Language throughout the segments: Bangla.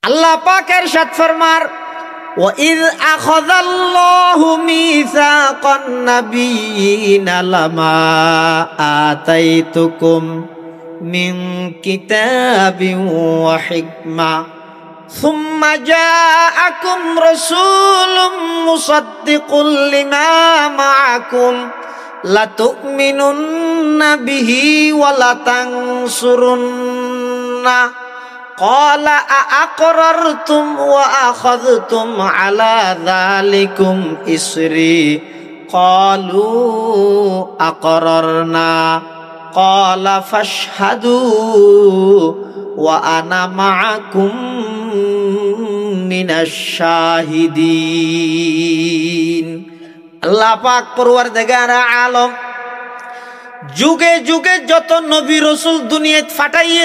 আল্লাহ পাক ইরশাদ ফরমার وَإِذْ أَخَذَ اللَّهُ مِيثَاقَ النَّبِيِّينَ لَمَا آتَيْتُكُم مِّن كِتَابٍ وَحِكْمَةٍ ثُمَّ جَاءَكُمْ رَسُولٌ مُصَدِّقٌ لِّمَا مَعَكُمْ لَتُؤْمِنُنَّ بِهِ وَلَتَنصُرُنَّهُ قال أأقررتم وأخذتم على ذلكم إصري قالوا أقررنا قال فاشهدوا وأنا معكم من الشاهدين আল্লাহ পাক পরওয়ারদিগার আলম যুগে যুগে যত নবী রাসূল দুনিয়াত ফাটাইয়ে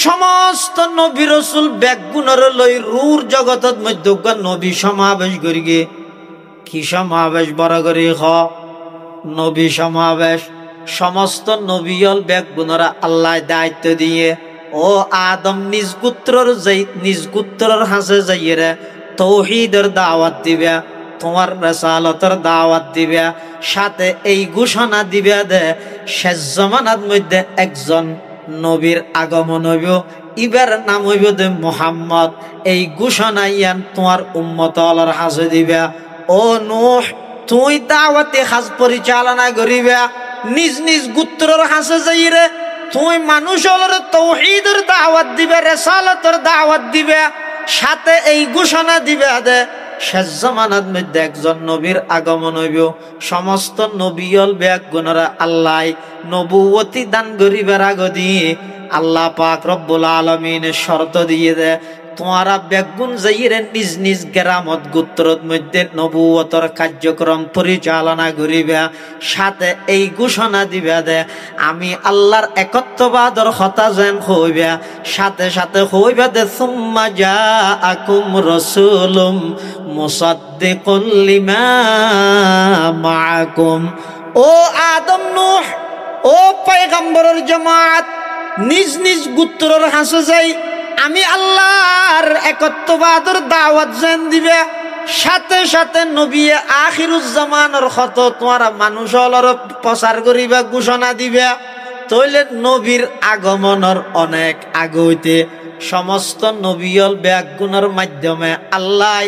সমস্ত নবী রাসূল ব্যাগুণর লই রূর জগতত মধ্যে নবী সমাবেশ করিগে কি সমাবেশ বড় করি নবী সমাবেশ সমস্ত নবীল ব্যাগুণরা আল্লাহ দায়িত্ব দিয়ে ও আদম নিজ পুত্রর হাসে যাইয়ে তৌহিদের দাওয়াত দিবে তোমার রিসালাতের দাওয়াত দিবে সাথে এই ঘোষণা দিবে দে শেষ জামানার মধ্যে একজন নবীর আগমন হইব ইবার নাম হইব দে মুহাম্মদ এই ঘোষণা ইয়ান তোমার উম্মত আল্লাহর হাসে দিবে ও নূহ তুই দাওয়াতে হাজ পরিচালনা করিবে নিজ নিজ গোত্রের হাসে যাইরে তুই মানুষ আল্লাহর তাওহীদের দাওয়াত দিবে রিসালাতের দাওয়াত দিবে সাথে এই ঘোষণা দিবে দে শেষ জামানার মধ্যে একজন নবীর আগমন হইব সমস্ত নবীল ব্যাগুণরা আল্লাহ নবুয়তি দান করিবার আগে দিয়ে আল্লাহ পাক রব্বুল আলামিন শর্ত দিয়ে দে তোমারা ব্যাগুণ যাইরে নিজ নিজ গ্রামত গোত্রত মধ্যে নবুয়তর কার্যক্রম পরিচালনা করিবে সাথে এই ঘোষণা দিবে দে আমি আল্লাহর একত্ববাদর কথা যেন হইবে সাথে সাথে হইবে দে সুম্মা জাআকুম রাসূলুম মুসাদ্দিকুল লিমা মাআকুম ও আদম নূহ ও পয়গম্বরের জামাত নিজ নিজ গোত্রের হাসে যাই আমি আল্লাহর একত্ববাদের দাওয়াত যেন দিবে সাথে সাথে নবী আখিরুজ জামানের হত তোমারা মানুষ হলর প্রচার করিবা ঘোষণা দিবে তইলে নবীর আগমনের অনেক আগইতে সমস্ত নবীল ব্যাগুণের মাধ্যমে আল্লাহ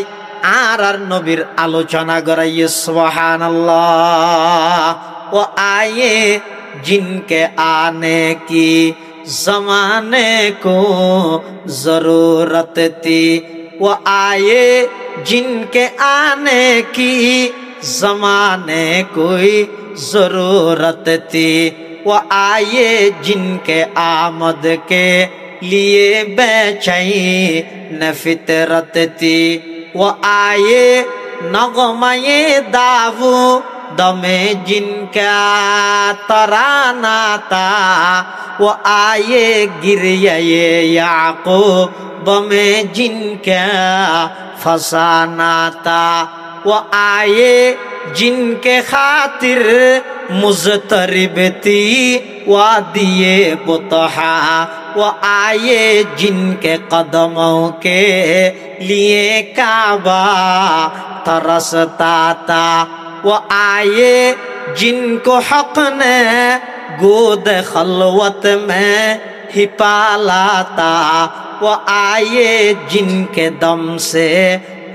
আর নবীর আলোচনা করাইয়ে সুবহানাল্লাহ ও আয়ে জিনকে আনে কি जमाने को जरूरत थी वो आए जिनके आने की जमाने कोई जरूरत थी वो आए जिनके आमद के लिए बेचैन फितरत थी वो आए नगमाए दावू दमे जिनका तराना था वो आए गिरिया याकूब में जिनका फसाना था वो आए जिनके खातिर मुज़तरिब थी वादिये बुतहा वो आए जिनके कदमों के लिए काबा तरसता था वो आए जिनको हक ने गोद खलवत में ही पाला था वो आए जिनके दम से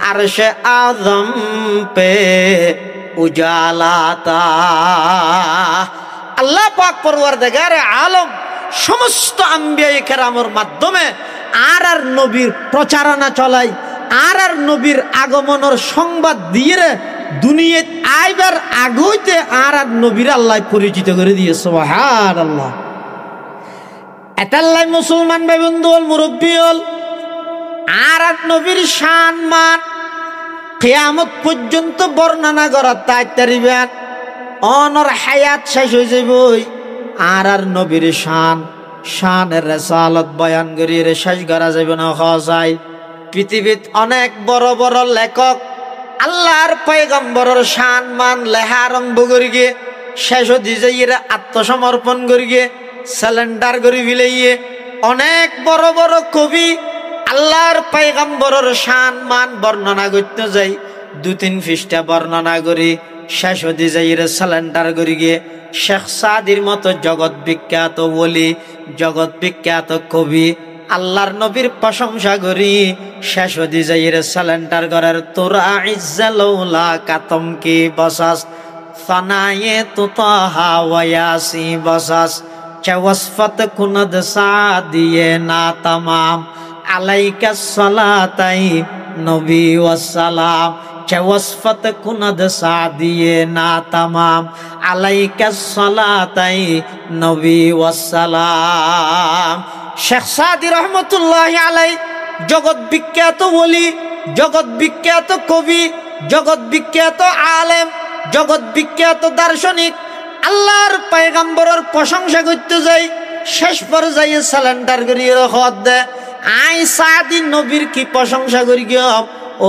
अर्श आज़म पे उजाला था আল্লাহ পাক পরওয়ারদিগার আলম সমস্ত আম্বিয়া কেরামের মাধ্যমে আর নবীর প্রচারণা চলাই আর নবীর আগমনের সংবাদ দিয়ে দুনিয়াত আইবার আগইতে আর নবীর আল্লাহ পরিচিত করে দিয়ে সুবহানাল্লাহ এতাল্লাই মুসলমান ভাই বন্ধু হল মুরব্বী হল আর নবীর শান মান কিয়ামত পর্যন্ত বর্ণনা করার তাইতারিবেন অনর হায়াত শেষ হয়ে যাবই আর নবীর শানের রিসালাত বয়ান করিয়ে শেষ করা যাবে না হয় পৃথিবীত অনেক বড় বড় লেখক আল্লাহর পয়গম্বরের শান মান লেখা আরম্ভ করিয়ে শেষ দিয়ে আত্মসমর্পণ করিয়ে সিলিন্ডার করে ফেলাইয়ে অনেক বড় বড় কবি আল্লাহর পয়গম্বরের শান মান বর্ণনা করতে যাই 2-3 পৃষ্ঠা বর্ণনা করি শেষ হতে যাই সালেন্ডার করি গিয়ে শেখ সাদির মতো জগৎ বিখ্যাত ওলি, জগৎ বিখ্যাত কবি, আল্লাহর নবীর প্রশংসা করি শেষ হতে যাই সালেন্ডার করার তোরা ইজ্জালৌলা কাতম কি বসাস ফানায়ে তুতাহা ওয়াসি বসাস চওয়াসফত কুনদ সাদিয়ে না তামাম আলাইকা সালাতাই নবী ওয়াসসালাম চওয়াসফত কুনদ সাদিয়ে না তামাম আলাইকা সালাতাই নবী ওয়াসসালাম। শেখ সাদি রহমতুল্লাহি আলাই জগৎ বিখ্যাত ওলি, জগৎ বিখ্যাত কবি, জগৎ বিখ্যাত আলেম, জগৎ বিখ্যাত দার্শনিক, আল্লাহর পয়গম্বরের প্রশংসা করতে যাই শেষ পর্যায়ে সালেন্ডার করিয়ে হদ দেয় আই সাদি নবীর কি প্রশংসা করি গিয়ে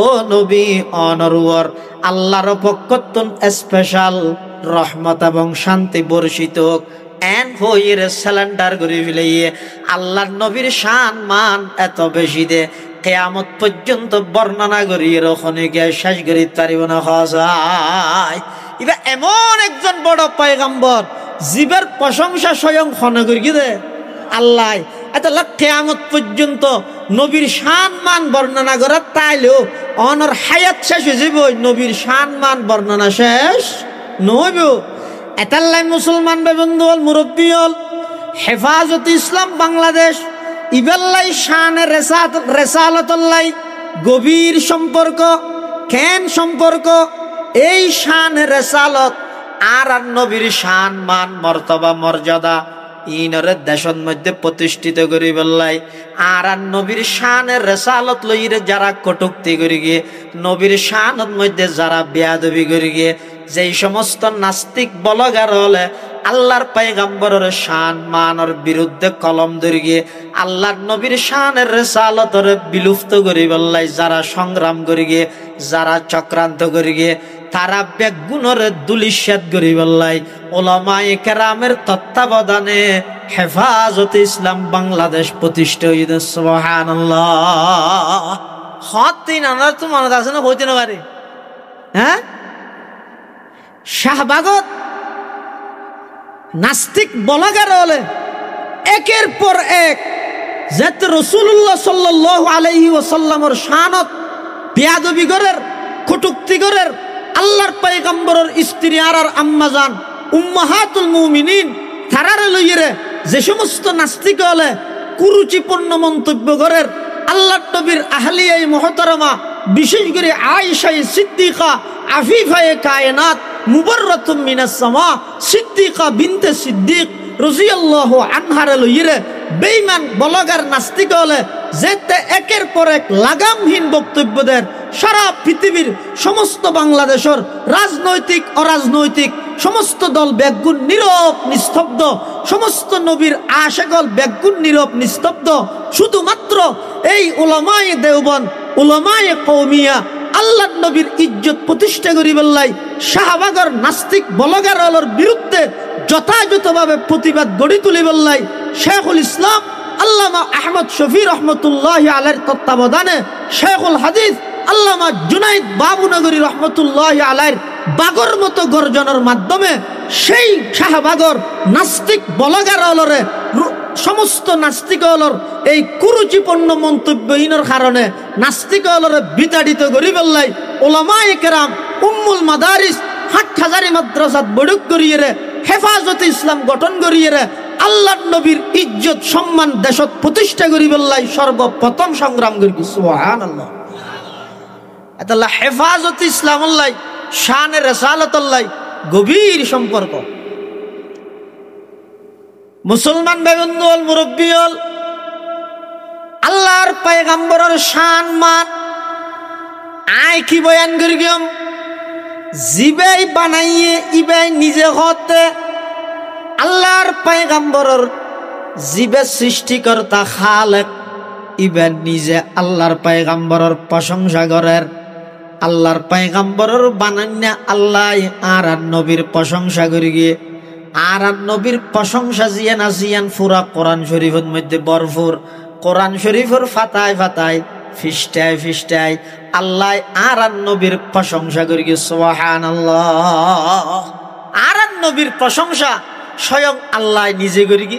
ও নবী অনরুয়ার আল্লাহর পক্ষতন স্পেশাল রহমত এবং শান্তি বর্ষিত এন হইয়ে সালেন্ডার করে ফেলিয়ে আল্লাহর নবীর শান মান এত বেশি দে কিয়ামত পর্যন্ত বর্ণনা করিয়ে ওখানে গিয়ে শেষ করি পারিব না যায়। এবার এমন একজন বড় পয়গম্বর জীবের প্রশংসা স্বয়ং খনে করি দে আল্লাহ এত কিয়ামত পর্যন্ত নবীর শান মান বর্ণনা করার তাইলেও অনর হায়াত শেষ হয়ে যাব নবীর শান মান বর্ণনা শেষ নইব। এতাল্লাই মুসলমান বন্ধু হল মুরব্বী হল হেফাজত ইসলাম বাংলাদেশ ইবেল্লাই শানের রেসালতল্লাই গভীর সম্পর্ক কেন সম্পর্ক এই শান রেসালত আর নবীর শান মান মর্তবা মর্যাদা ইনরে দেশের মধ্যে প্রতিষ্ঠিত করি বললাই আর নবীর শানের রেসালত লইরে যারা কটুক্তি করি গিয়ে নবীর শানের মধ্যে যারা বেয়াদবি করি গিয়ে যেই সমস্ত নাস্তিক বলগার হলে আল্লাহর পয়গম্বরের শান মানের বিরুদ্ধে কলম ধরে গিয়ে আল্লাহর নবীর শানের রেসালতর বিলুপ্ত করি বললাই যারা সংগ্রাম করি গিয়ে যারা চক্রান্ত করি গিয়ে তারা বেগুনের দুলিশ্বাদ করি বললাই ওলামায়ে কেরামের তত্ত্বাবধানে হেফাজতে ইসলাম বাংলাদেশ প্রতিষ্ঠা হইছে। সুবহানাল্লাহ। হতিন আনার তো মনে আছে না হইতে না পারে হ্যাঁ শাহবাগত নাস্তিক বলাগার হলে একের পর এক যাতে রাসূলুল্লাহ সাল্লাল্লাহু আলাইহি ওয়াসাল্লামের শানত বেয়াদবি করের কটূক্তি করের আল্লাহর পয়গম্বরের স্ত্রী আর আম্মাজান উম্মাহাতুল মুমিনিন তারারে লইরে যে সমস্ত নাস্তিক হলে কুরুচিপূর্ণ মন্তব্য করের আল্লাহর নবীর আহলিয়ায়ে মুহতারামা বিশেষ করে আয়েশা সিদ্দিকা আফিফায়ে কায়নাত মুবাররাতুম মিনাস সামা সিদ্দিকা বিনতে সিদ্দিক রাদিয়াল্লাহু আনহারে লইরে বেঈমান বলগার নাস্তিক হলে যেতে একের পর এক লাগামহীন বক্তব্য দেন সারা পৃথিবীর সমস্ত বাংলাদেশের রাজনৈতিক অরাজনৈতিক সমস্ত দল বেগুন নীরব নিস্তব্ধ, সমস্ত নবীর আশেকল বেগুন নীরব নিস্তব্ধ, শুধুমাত্র এই উলামায়ে দেওবন্দ উলামায়ে কওমিয়া আল্লাহর নবীর ইজ্জত প্রতিষ্ঠা করি বললাই শাহবাগর নাস্তিক বলগারর বিরুদ্ধে যথাযথভাবে প্রতিবাদ গড়ি তুলি বললাই শেখুল ইসলাম আল্লামা আহমদ শফি রহমতুল্লাহি আলাইহির তত্ত্বাবধানে শেখুল হাদিস আল্লামা জুনাইদ বাবুনগরী রহমতুল্লাহি আলাইহির বাগর মতো গর্জনের মাধ্যমে সেই শাহবাগর নাস্তিক বলগারলরে সমস্ত নাস্তিকলর এই কুরুচিপূর্ণ মন্তব্যহীনের কারণে নাস্তিকলরে বিতাড়িত করি বললাই উলামায়ে কেরাম উম্মুল মাদারিস হাটহাজারি মাদ্রাসাত বড়ক করিয়ে হেফাজতে ইসলাম গঠন করিয়ে আল্লাহর নবীর ইজ্জত সম্মান দেশত প্রতিষ্ঠা করি বললাই সর্বপ্রথম সংগ্রাম করি। সুবহানাল্লাহ। এতলা হেফাজতে ইসলাম আল্লাহ শানে রিসালাত আল্লাহ গভীর সম্পর্ক। মুসলমান বেবন্ধু হল মুরব্বী হল আল্লাহর পয়গম্বরের শান মান আয় কি বয়ান করি গিয়ম জিবাই বানাইয়ে ইবাই নিজে হতে আল্লাহর পয়গম্বরের জিবে সৃষ্টিকর্তা খালেক ইবেন নিজে আল্লাহর পয়গম্বরের প্রশংসা করেন আল্লাহর পয়গম্বরের বানান্না আল্লাহ আর নবীর প্রশংসা করি গিয়ে আর নবীর প্রশংসা জিয়ান আসিয়ান পুরা কোরআন শরীফের মধ্যে ভরপুর কোরআন শরীফের ফাতায় ফাতায় ফিস্টায় ফিস্টায় আল্লাহ আর নবীর প্রশংসা করি সুবহানাল্লাহ। আর নবীর প্রশংসা স্বয়ং আল্লাহ নিজে করি কি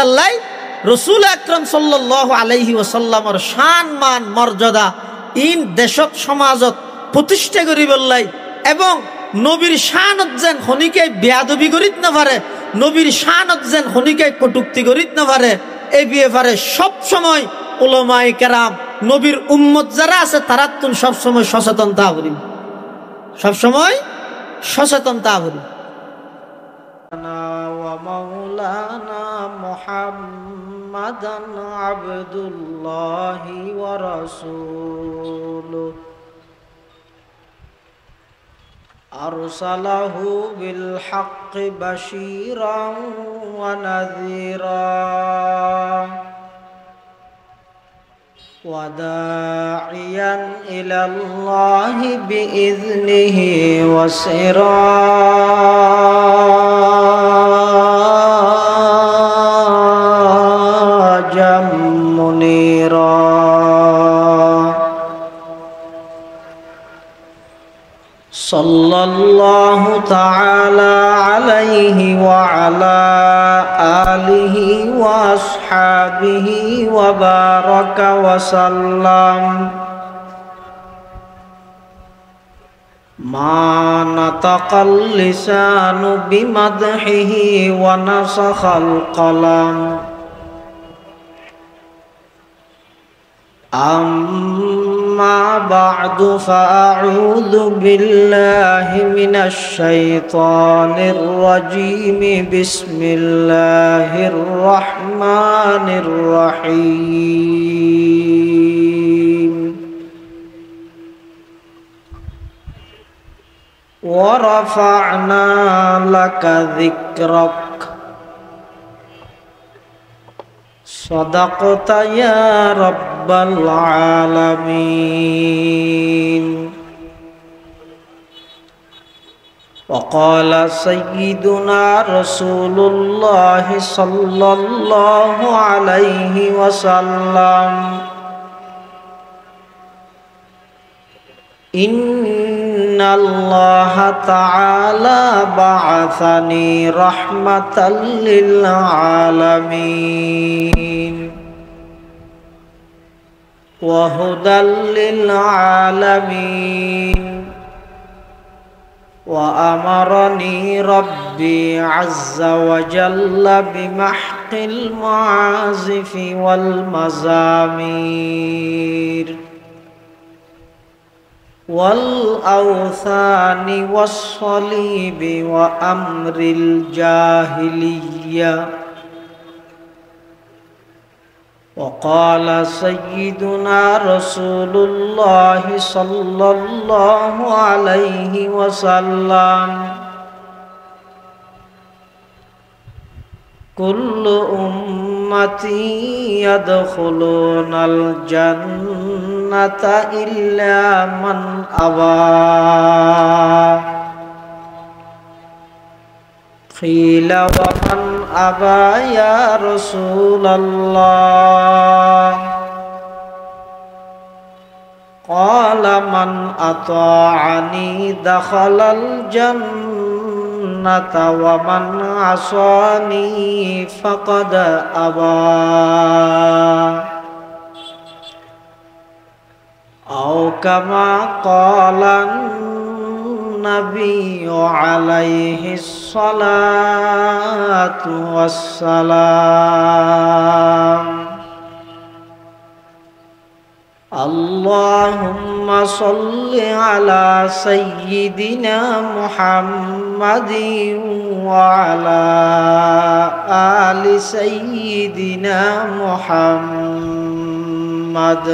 আল্লাহ রসুল আকরাম সাল্লাল্লাহু আলাইহি ওয়াসাল্লামর শান মান মর্যাদা ইন দেশত সমাজত প্রতিষ্ঠা করি বললাই এবং নবীর শানত যেন খনিকে বেয়াদবি করিত না পারে, নবীর শানত যেন খনিকে কটুক্তি করিত না পারে, এই ব্যাপারে সব সময় উলামায়ে কেরাম নবীর উম্মত যারা আছে তারা তুন সব সময় সচেতনতা করি, সব সময় সচেতনতা করি। ومولانا محمدا عبد الله ورسوله أرسله بالحق بشيرا ونذيرا وداعيا إلى الله بإذنه وسراجا منيرا صلى الله تعالى عليه وعلى آله وأصحابه وبارك وسلم ما نطق اللسان بمدحه ونسخ القلم أما بعد فأعوذ بالله من الشيطان الرجيم بسم الله الرحمن الرحيم ورفعنا لك ذكرك صدقت يا رب العالمين. وقال سيدنا رسول الله صلى الله عليه وسلم إن الله تعالى بعثني رحمة للعالمين وهدى للعالمين وأمرني ربي عز وجل بمحق المعازف والمزامير والأوثان والصليب وأمر الجاهلية. وقال سيدنا رسول الله صلى الله عليه وسلم كل أمتي يدخلون الجنة إلا من أبى. قيل ومن أبى يا رسول الله؟ قال من أطاعني دخل الجنة ومن عصاني فقد أبى. أو كما قال النبي عليه الصلاة والسلام. اللهم صل على سيدنا محمد وعلى آل سيدنا محمد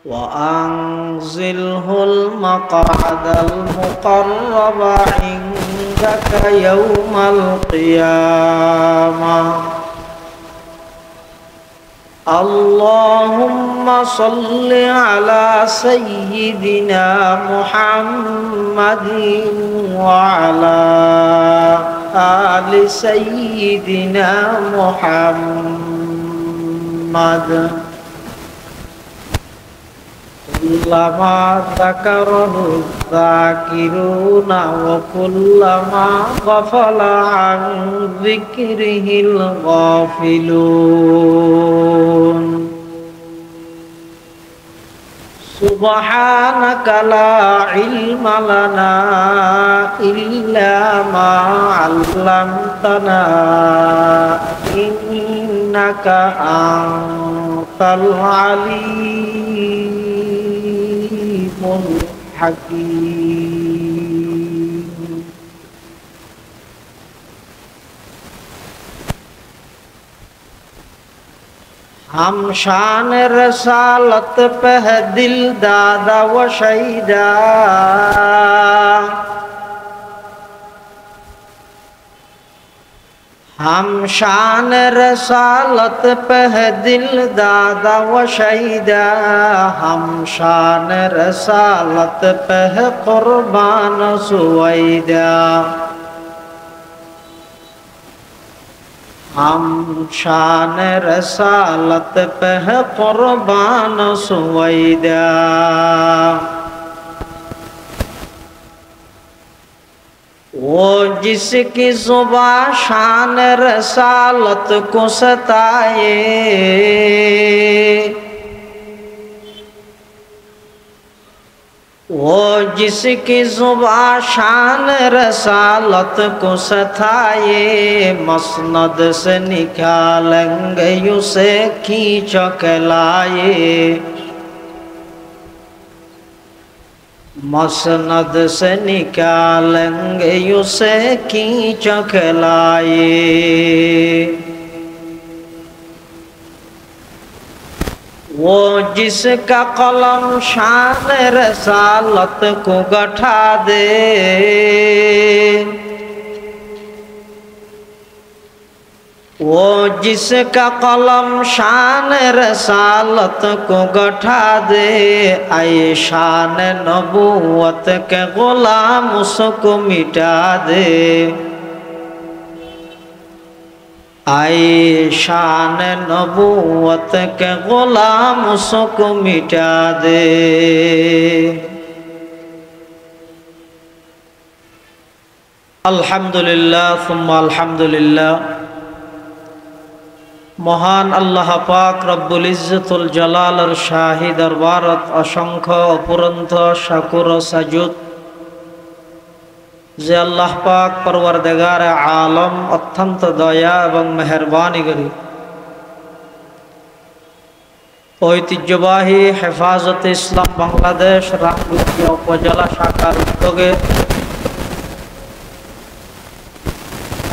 وأنزله المقعد المقرب عندك يوم القيامة. اللهم صل على سيدنا محمد وعلى آل سيدنا محمد محمد كلما ذكره الذاكرون وكلما غفل عن ذكره الغافلون سبحانك لا علم لنا إلا ما علمتنا إنك أنت العليم الحكيم हम शान रसालत पे है दिल दादा व शहीदा हम शान रसालत पे है दिल दादा व शहीदा हम शान रसालत पे है कुर्बान सुवैदा हम शान रसालत पे है कुर्बान सुवैदा वो जिसकी जुबां शान रसालत को सताए वो जिसकी जुबां शान रसालत को सताए मसनद से निकालेंगे उसे खींच के लाए मसनद से निकालेंगे उसे खींच के लाए वो जिसका कलम शान रसालत को गठा दे वो जिसका कलम शान रसालत को गठा दे आए शान नबूवत के गुलाम उसको मिटा दे आए शान नबूवत के गुलाम उसको मिटा दे अल्हम्दुलिल्लाह सुम्मा अल्हम्दुलिल्लाह महान अल्लाह पाक रब्बुल इज्जतुल जलालर शाही दरबारत असंख्य अपुरंत शाकुर साजुद जे अल्लाह पाक परवरदिगार आलम अत्यंत दया एवं मेहरबानी करी ऐतिह्यबाही हेफाजत इस्लाम बांग्लादेश रामगुटिया उपजेला शाखार उद्योगे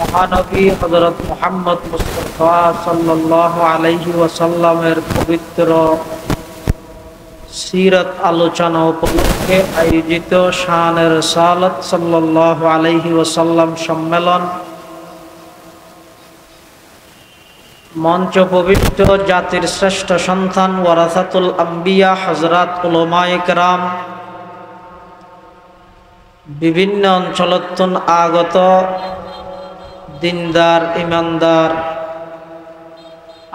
महानबी हजरत मुहम्मद मुस्तफा सल्लल्लाहु अलैहि वसल्लमेर पवित्र सीरत आलोचना उपलक्षे आयोजित शान रसालत सल्लल्लाहु अलैहि वसल्लम सम्मेलन मंच पवित्र जातिर श्रेष्ठ सन्तान वरासातुल अम्बिया हजरत उलमाए केराम विभिन्न अंचलतुन आगत दीनदार ईमानदार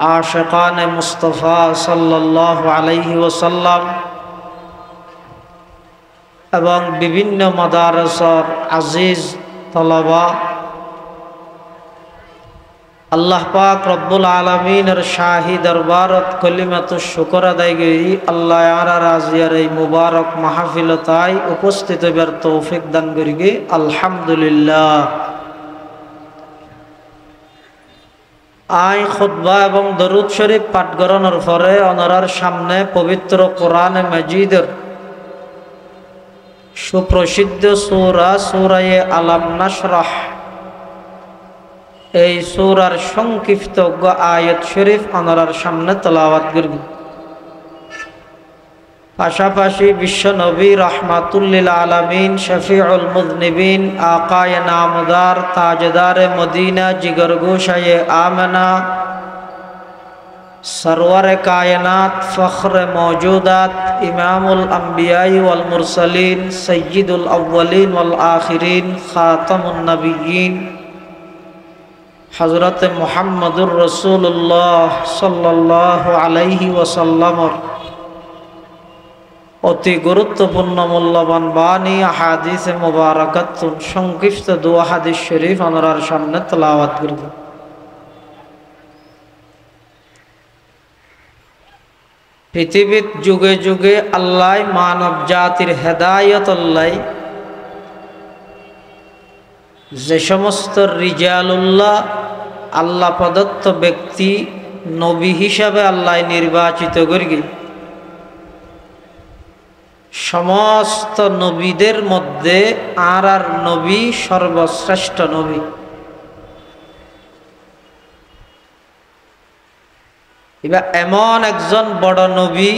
आशिकान मुस्तफ़ा सल्लल्लाहु अलैहि वसल्लम एवं विभिन्न मदारसर आजीज तलबा अल्लाह पाक रब्बुल आलमीनेर शाही दरबारत कलिमातुश शुक्र आदाय करी अल्लाह यारा राजियार এই मुबारक माहफिलताय उपस्थित हবার तौफिक दान करिगे अल्हम्दुलिल्लाह आय खुतबा एवं दरूद शरीफ पाठ करानोर परे ओनारार सामने पवित्र कुरान मजीदेर सुप्रसिद्ध सूरा सूराये आलम नाशराह এই সূরার সংক্ষিপ্ত আয়াত শরীফ ওনারার সামনে তেলাওয়াত করব পাশাপাশি বিশ্ব নবী রাহমাতুল লিল আলামিন শফিউল মুযনিবিন আকায়ে নামদার তাজদারে মদিনা জিগরগোশায়ে আমেনা सरवर कायनात फ़ख्र मौजूदात इमामुल अंबियाई वल मुरसलीन सय्यिदुल अव्वलीन वल आखिरीन खातमुन नबिय्यीन হযরতে মুহাম্মদুর রাসূলুল্লাহ সাল্লাল্লাহু আলাইহি ওয়াসাল্লামর অতি গুরুত্বপূর্ণ মূল্যবান বাণী হাদিসে মুবারাকাতুন সংক্ষিপ্ত দোয়া হাদিস শরীফ আমরার সামনে তেলাওয়াত করব। পৃথিবীর যুগে যুগে আল্লাহ মানব জাতির হেদায়েত যে সমস্ত রিজালুল্লাহ আল্লাহ প্রদত্ত ব্যক্তি নবী হিসাবে আল্লাহ নির্বাচিত করি, সমস্ত নবীদের মধ্যে আর নবী সর্বশ্রেষ্ঠ নবী। এবার এমন একজন বড় নবী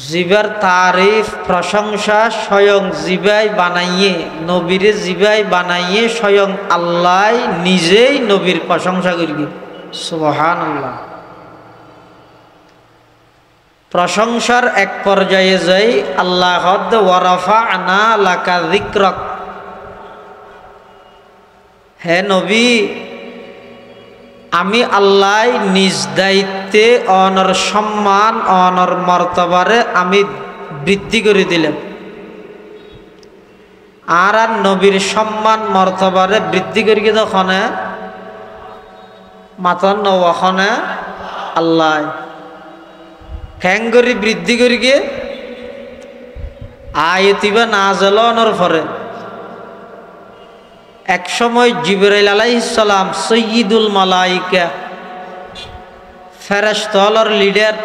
জিবার তারিফ প্রশংসা স্বয়ং জিবাই বানাইয়ে, নবীরে জিবাই বানাইয়ে স্বয়ং আল্লাহ নিজেই নবীর প্রশংসা করি। সুবহানাল্লাহ। প্রশংসার এক পর্যায়ে যাই আল্লাহ ওয়ারাফা'না লাকা যিকরাক, হে নবী আমি আল্লাহ নিজ দায়িত্বে অনর সম্মান অনর মর্তবারে আমি বৃদ্ধি করে দিলাম। আর নবীর সম্মান মর্তবারে বৃদ্ধি করি তখন মাতন নওয়াখনে আল্লাহ খ্যাঙ্গরি বৃদ্ধি করি গিয়ে আয়তিবা নাজলনের পরে এক সময় জিবরাইল আলাইহিস সালাম সৈয়দুল মালাইকা ফেরেশতার লিডার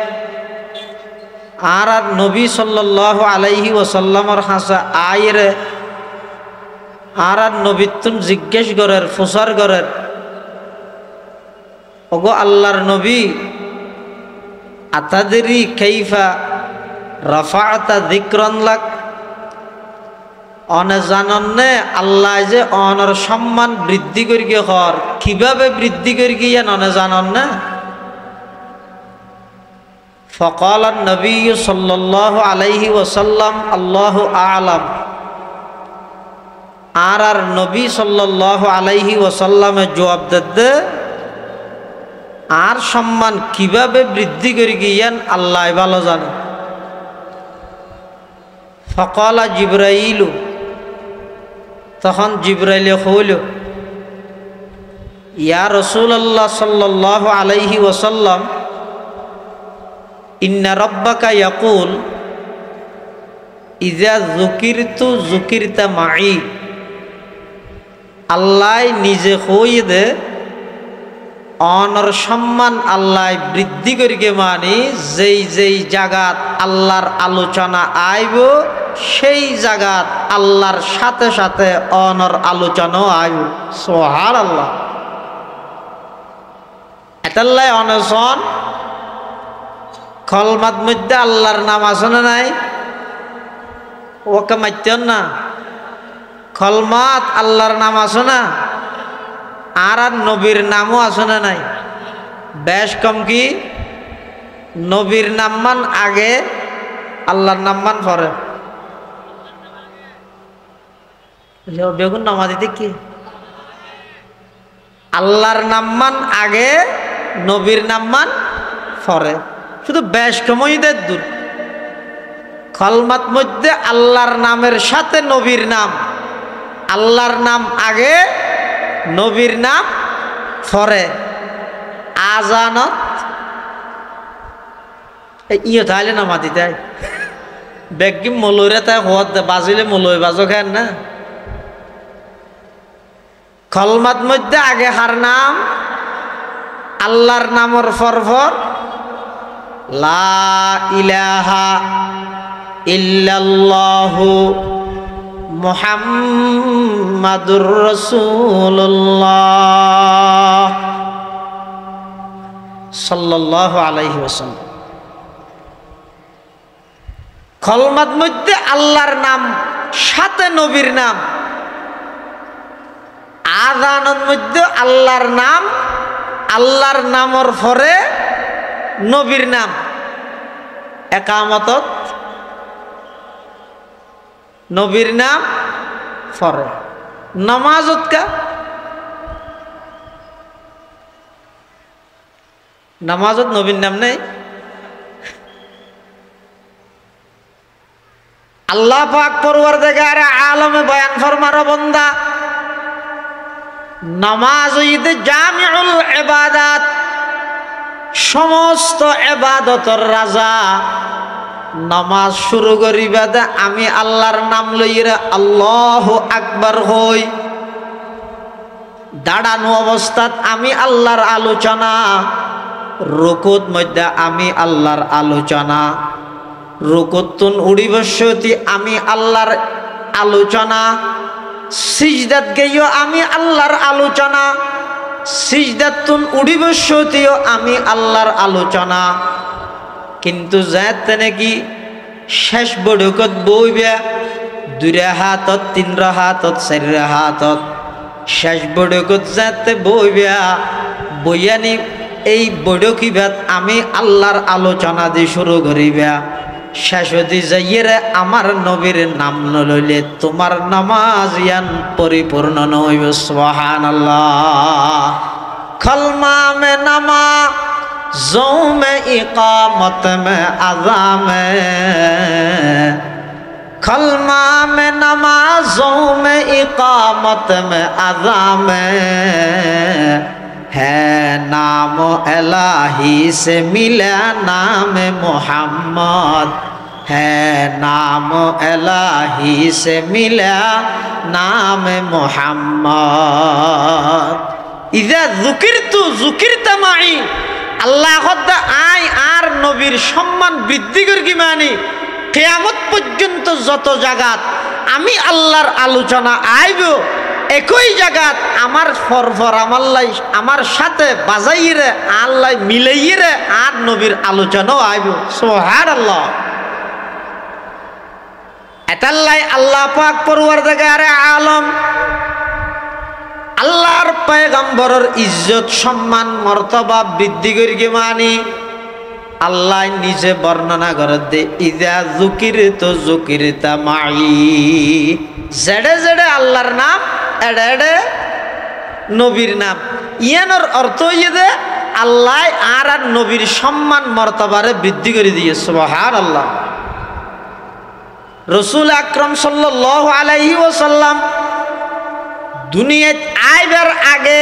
আর নবী সাল্লাল্লাহু আলাইহি ওয়াসাল্লামর হাসা আয়রে আর নবীতুন জিজ্ঞেস করের ফুসার করের, ওগো আল্লাহর নবী আতাদরি কাইফা রাফা'তা যিকরান লাক, অনে জাননে আল্লাহ যে অনর সম্মান বৃদ্ধি করি হর কিভাবে বৃদ্ধি করি গিয়ে অনে জানন না। ফকাল নবী সাল্লাল্লাহু আলাইহি ওয়াসাল্লাম আল্লাহু আ'লাম, আর নবী সাল্লাল্লাহু আলাইহি ওয়াসাল্লামে জবাব দে আর সম্মান কিভাবে বৃদ্ধি করি গিয়ান আল্লাহ ভালো জানে। ফকালা জিবরাইলু, তখন জিবরাইলে হইল, ইয়া রাসূলুল্লাহ সাল্লাল্লাহু আলাইহি ওয়াসাল্লাম ইন্না রাব্বাকা ইয়াকুল ইযা যুকিরতু যুকিরতা মাই, আল্লাহ নিজে হই দে অনর সম্মান আল্লাহ বৃদ্ধি করিকে মানি যেই যেই জাগাত আল্লাহর আলোচনা আইব সেই জাগাত আল্লাহর সাথে সাথে অনর আলোচনাও আইব। সুবহানাল্লাহ। এতাল্লাই অনশন কলমাত মধ্যে আল্লাহর নাম আছে না নাই? ওকে মাইতেন না, কলমাত আল্লাহর নাম আছে না, আর নবীর নামও আছে না নাই? বেশ কম কি নবীর নামমান আগে আল্লাহর নামমান পরে। বেগুন নামা দিতে কি আল্লাহর নামমান আগে নবীর নামমান পরে, শুধু বেশ কমই দেয় দূর। কলমাত মধ্যে আল্লাহর নামের সাথে নবীর নাম, আল্লাহর নাম আগে নবীর নাম পরে। আজানত ইয়ে তাইলে নামা দিতে বেগি মলইরে তাই হওয়ার বাজিলে মলই বাজো খান না। কলমাত মধ্যে আগে হার নাম আল্লাহর নামর ফরফর লা ইলাহা ইল্লাল্লাহু মুহাম্মাদুর রাসূলুল্লাহ সাল্লাল্লাহু আলাইহি ওয়াসাল্লাম। কলমার মধ্যে আল্লাহর নাম সাথে নবীর নাম, আযানের মধ্যে আল্লাহর নাম, আল্লাহর নামর পরে নবীর নাম। একামতত নবীর নাম পরে। নামাজত কা নামাজত নবীর নাম নেই। আল্লাহ পাক পরওয়ারদিগার আলমে বয়ান ফরমার বান্দা নামাজ হইতে জামিউল ইবাদাত, সমস্ত ইবাদতের রাজা। নামাজ শুরু করিবা দে আমি আল্লাহর নাম লইরা আল্লাহু আকবার হই। দাঁড়ানো অবস্থাত আমি আল্লাহর আলোচনা, রুকুত মধ্যে আমি আল্লাহর আলোচনা, রুকুতুন উড়ি বসতি আমি আল্লাহর আলোচনা, সিজদাত গেইও আমি আল্লাহর আলোচনা, সিজদাতুন উড়ি বসতিও আমি আল্লাহর আলোচনা। কিন্তু যাতে নাকি শেষ বড়কত বইবে 2 রাহাতত 3 রাহাতত 4 রাহাতত, শেষ বড়কত যাতে বইবে বইয়ানি এই বড়কিবাত আমি আল্লাহর আলোচনা দিয়ে শুরু করিবা। শেষ হতে যাইয়ে আমার নবীর নাম নলইলে তোমার নামাজ ইয়ান পরিপূর্ণ নইব। সুবহানাল্লাহ। খলমা মে নামা জৌ মে ইকামত মে আযা মে, খলমা মে নামাজোं में इकामत में अज़ा में है नाम इलाही से मिला नाम मोहम्मद, है नाम इलाही से मिला नाम मोहम्मद। इज़ा ज़ुकिरतु ज़ुकिरत माई, আল্লাহ হদ্দা আয় আর নবীর সম্মান বৃদ্ধি করি মানে কিয়ামত পর্যন্ত যত জায়গাত আমি আল্লাহর আলোচনা আইব, একই জায়গাত আমার ফরফর আমার সাথে বাজাইরে আল্লাহ মিলাইরে আর নবীর আলোচনাও আইব। সুবহানাল্লাহ। এতাল্লাই আল্লাহ পাক পরওয়ারদিগারে আলম আল্লাহর পয়গম্বরের ইজ্জত সম্মান মর্তবা বৃদ্ধি করি মানি আল্লাহ নিজে বর্ণনা করে দে ইযা যুকিরতু যুকিরতা মাই, জেডে জেডে আল্লাহর নাম এডে এডে নবীর নাম। ইয়ানোর অর্থ হইয়ে দে আল্লাহ আর আর নবীর সম্মান মর্তবারে বৃদ্ধি করে দিয়ে। সুবহানাল্লাহ। রাসূল আকরাম সাল্লাল্লাহু আলাইহি ওয়াসাল্লাম দুনিয়ায় আইবার আগে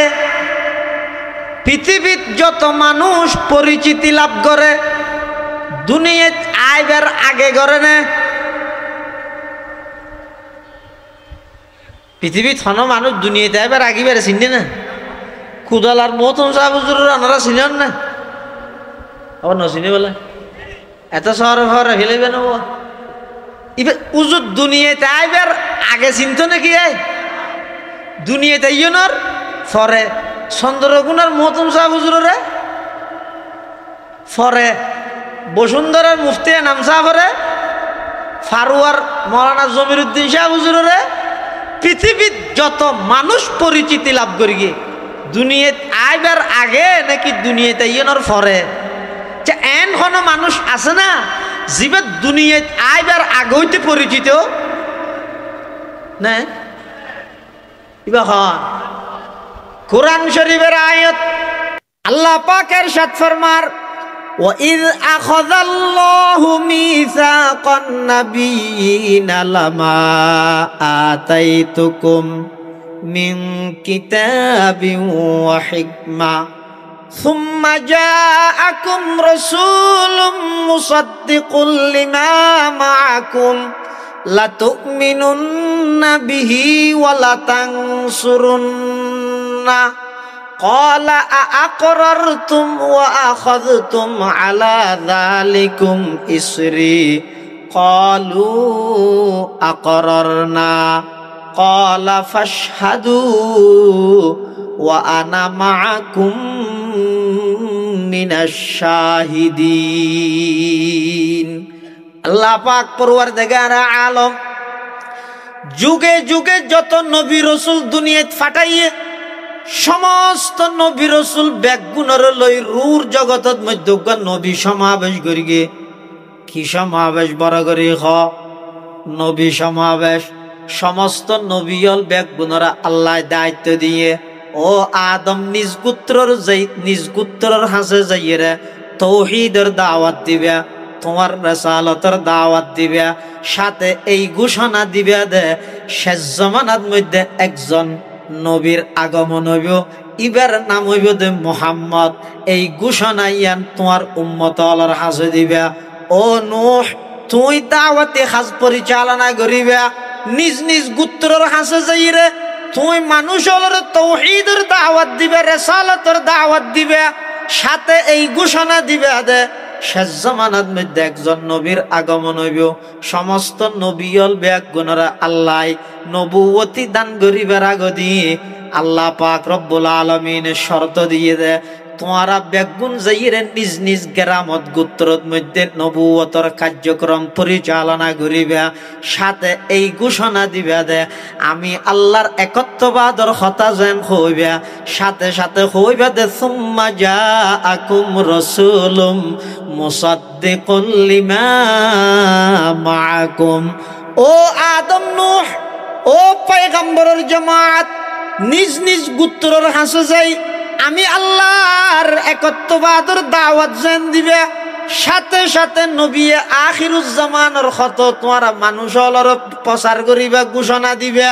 পৃথিবীত যত মানুষ পরিচিতি লাভ করে দুনিয়ায় আইবার আগে করে না। পৃথিবীত হন মানুষ দুনিয়াতে আইবার আগে বেড়ে চিনি না। খুদালার মতন সাহুজুর ওনারা চিনেন না, আবার নচিনি বলে এত শহরে ফহরে ফেলেবে নেব। এবার উজুর দুনিয়াতে আইবার আগে চিনত নাকি দুনিয়াতে ইয়নর ফরে চন্দ্রগুণার মহতম শাহ হুজুরে ফরে বসুন্ধরার মুফতি নাম শাহ ফরে ফারুয়ার মৌলানা জমিরুদ্দিন শাহ হুজুরে পৃথিবীর যত মানুষ পরিচিতি লাভ করি গে দুনিয়াত আইবার আগে নাকি দুনিয়াতে ইয়নর ফরে। এন কোনো মানুষ আছে না যিবে দুনিয়াত আইবার আগে হইতে পরিচিত না। কুরআন শরীফের আয়াত আল্লাহ পাক ইরশাদ ফরমার ওয়াইয আখাযাল্লাহু মিসাকান নাবিয়িনা লামা আতাইতুকুম মিন কিতাবিন ওয়া হিকমা সুম্মা জাআকুম রাসূলুম মুসাদ্দিকুল লিমা মাআকুম লাতুমিনুন্না বিহি ওয়া লাতানসুরুন্না ক্বালা আআকরারতুম ওয়া আখাযতুম আলা যালিকুম ইসরি ক্বালু আকরারনা ক্বালা ফাশহাদু ওয়া আনা মাআকুম মিনাশ শাহিদিন। আল্লাহ পাক পরওয়ারদিগার আলম যুগে যুগে যত নবী রাসূল দুনিয়াত ফাটাইয়ে সমস্ত নবী রাসূল ব্যাগুণর লই রূর জগতত মধ্যে নবী সমাবেশ করিগে। কি সমাবেশ বড় করি নবী সমাবেশ। সমস্ত নবীল ব্যাগুণরা আল্লাহ দায়িত্ব দিয়ে ও আদম নিজ গোত্রর হাসে যাইরে তৌহিদের দাওয়াত দিবে, তোমার রিসালাতের দাওয়াত দিবে, সাথে এই ঘোষণা দিবে দে শেষ জামানার মধ্যে একজন নবীর আগমন হইব, ইবার নাম হইব দে মুহাম্মদ। এই ঘোষণা ইয়ান তোমার উম্মতর হাসে দিবে। ও নূহ, তুই দাওয়াতে হাজ পরিচালনা করিবে, নিজ নিজ গোত্রর হাসে যাইরে তুই মানুষের তৌহিদের দাওয়াত দিবে, রিসালাতের দাওয়াত দিবে, সাথে এই ঘোষণা দিবে দে শেষ জামানার মধ্যে একজন নবীর আগমন হইব। সমস্ত নবীল ব্যাগুণরা আল্লাহ নবুয়তি দান করিবার আগদি আল্লাহ পাক রব্বুল আলামিন শর্ত দিয়ে দে তোমারা ব্যাগুণ যাইরে নিজ নিজ গ্রামত গোত্রর মধ্যে নবুয়তর কার্যক্রম পরিচালনা করিবে, সাথে এই ঘোষণা দিবে দে আমি আল্লাহর একত্ববাদর কথা যেন হইবে, সাথে সাথে হইবে দে সুম্মা জাআকুম রাসূলুম মুসাদ্দিকুল লিমা মাআকুম। ও আদম নূহ, ও পয়গম্বরের জামাত, নিজ নিজ গোত্রর হাসে যাই আমি আল্লাহর একত্ববাদর দাওয়াত জান দিবে, সাথে সাথে নবী আখিরুজ্জামানের কত তোমার মানুষের প্রচার করিবা, ঘোষণা দিবে।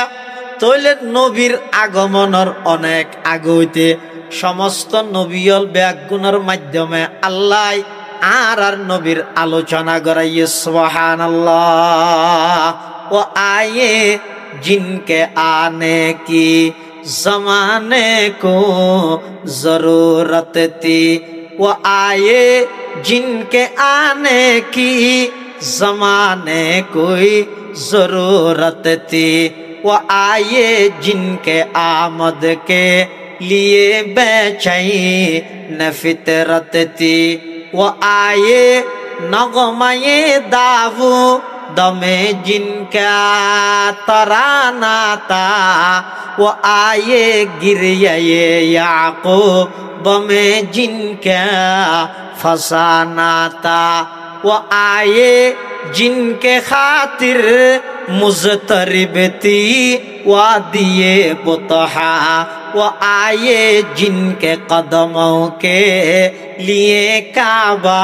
তইলে নবীর আগমনের অনেক আগে হইতে সমস্ত নবীল ব্যাগুণের মাধ্যমে আল্লাহ আর নবীর আলোচনা করাইয়ে সুবহানাল্লাহ। ও আয়ে জিনকে আনে কি जमाने को जरूरत थी, वो आए जिनके आने की जमाने कोई जरूरत थी, वो आए जिनके आमद के लिए बेचैन फितरत थी, वो आए नगमाए दावू दमे जिनका तराना था, वो आए गिरिया याकूब में जिनका फसाना था, वो आए जिनके खातिर मुज़तरिब थी वादिये बुतहा, वो आए जिनके कदमों के लिए काबा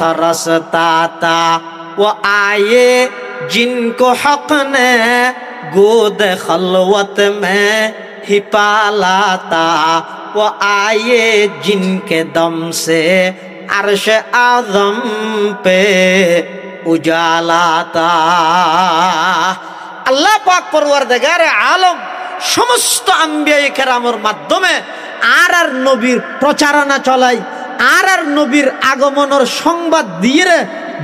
तरसता था, वो आए जिनको हक ने गोद खलवत में ही पाला था, वो आए जिनके दम से अर्श आज़म पे उजाला था। আল্লাহ পাক পরওয়ারদিগারে আলম সমস্ত আম্বিয়া কেরামের মাধ্যমে আর নবীর প্রচারণা চলাই, আর নবীর আগমনের সংবাদ দিয়ে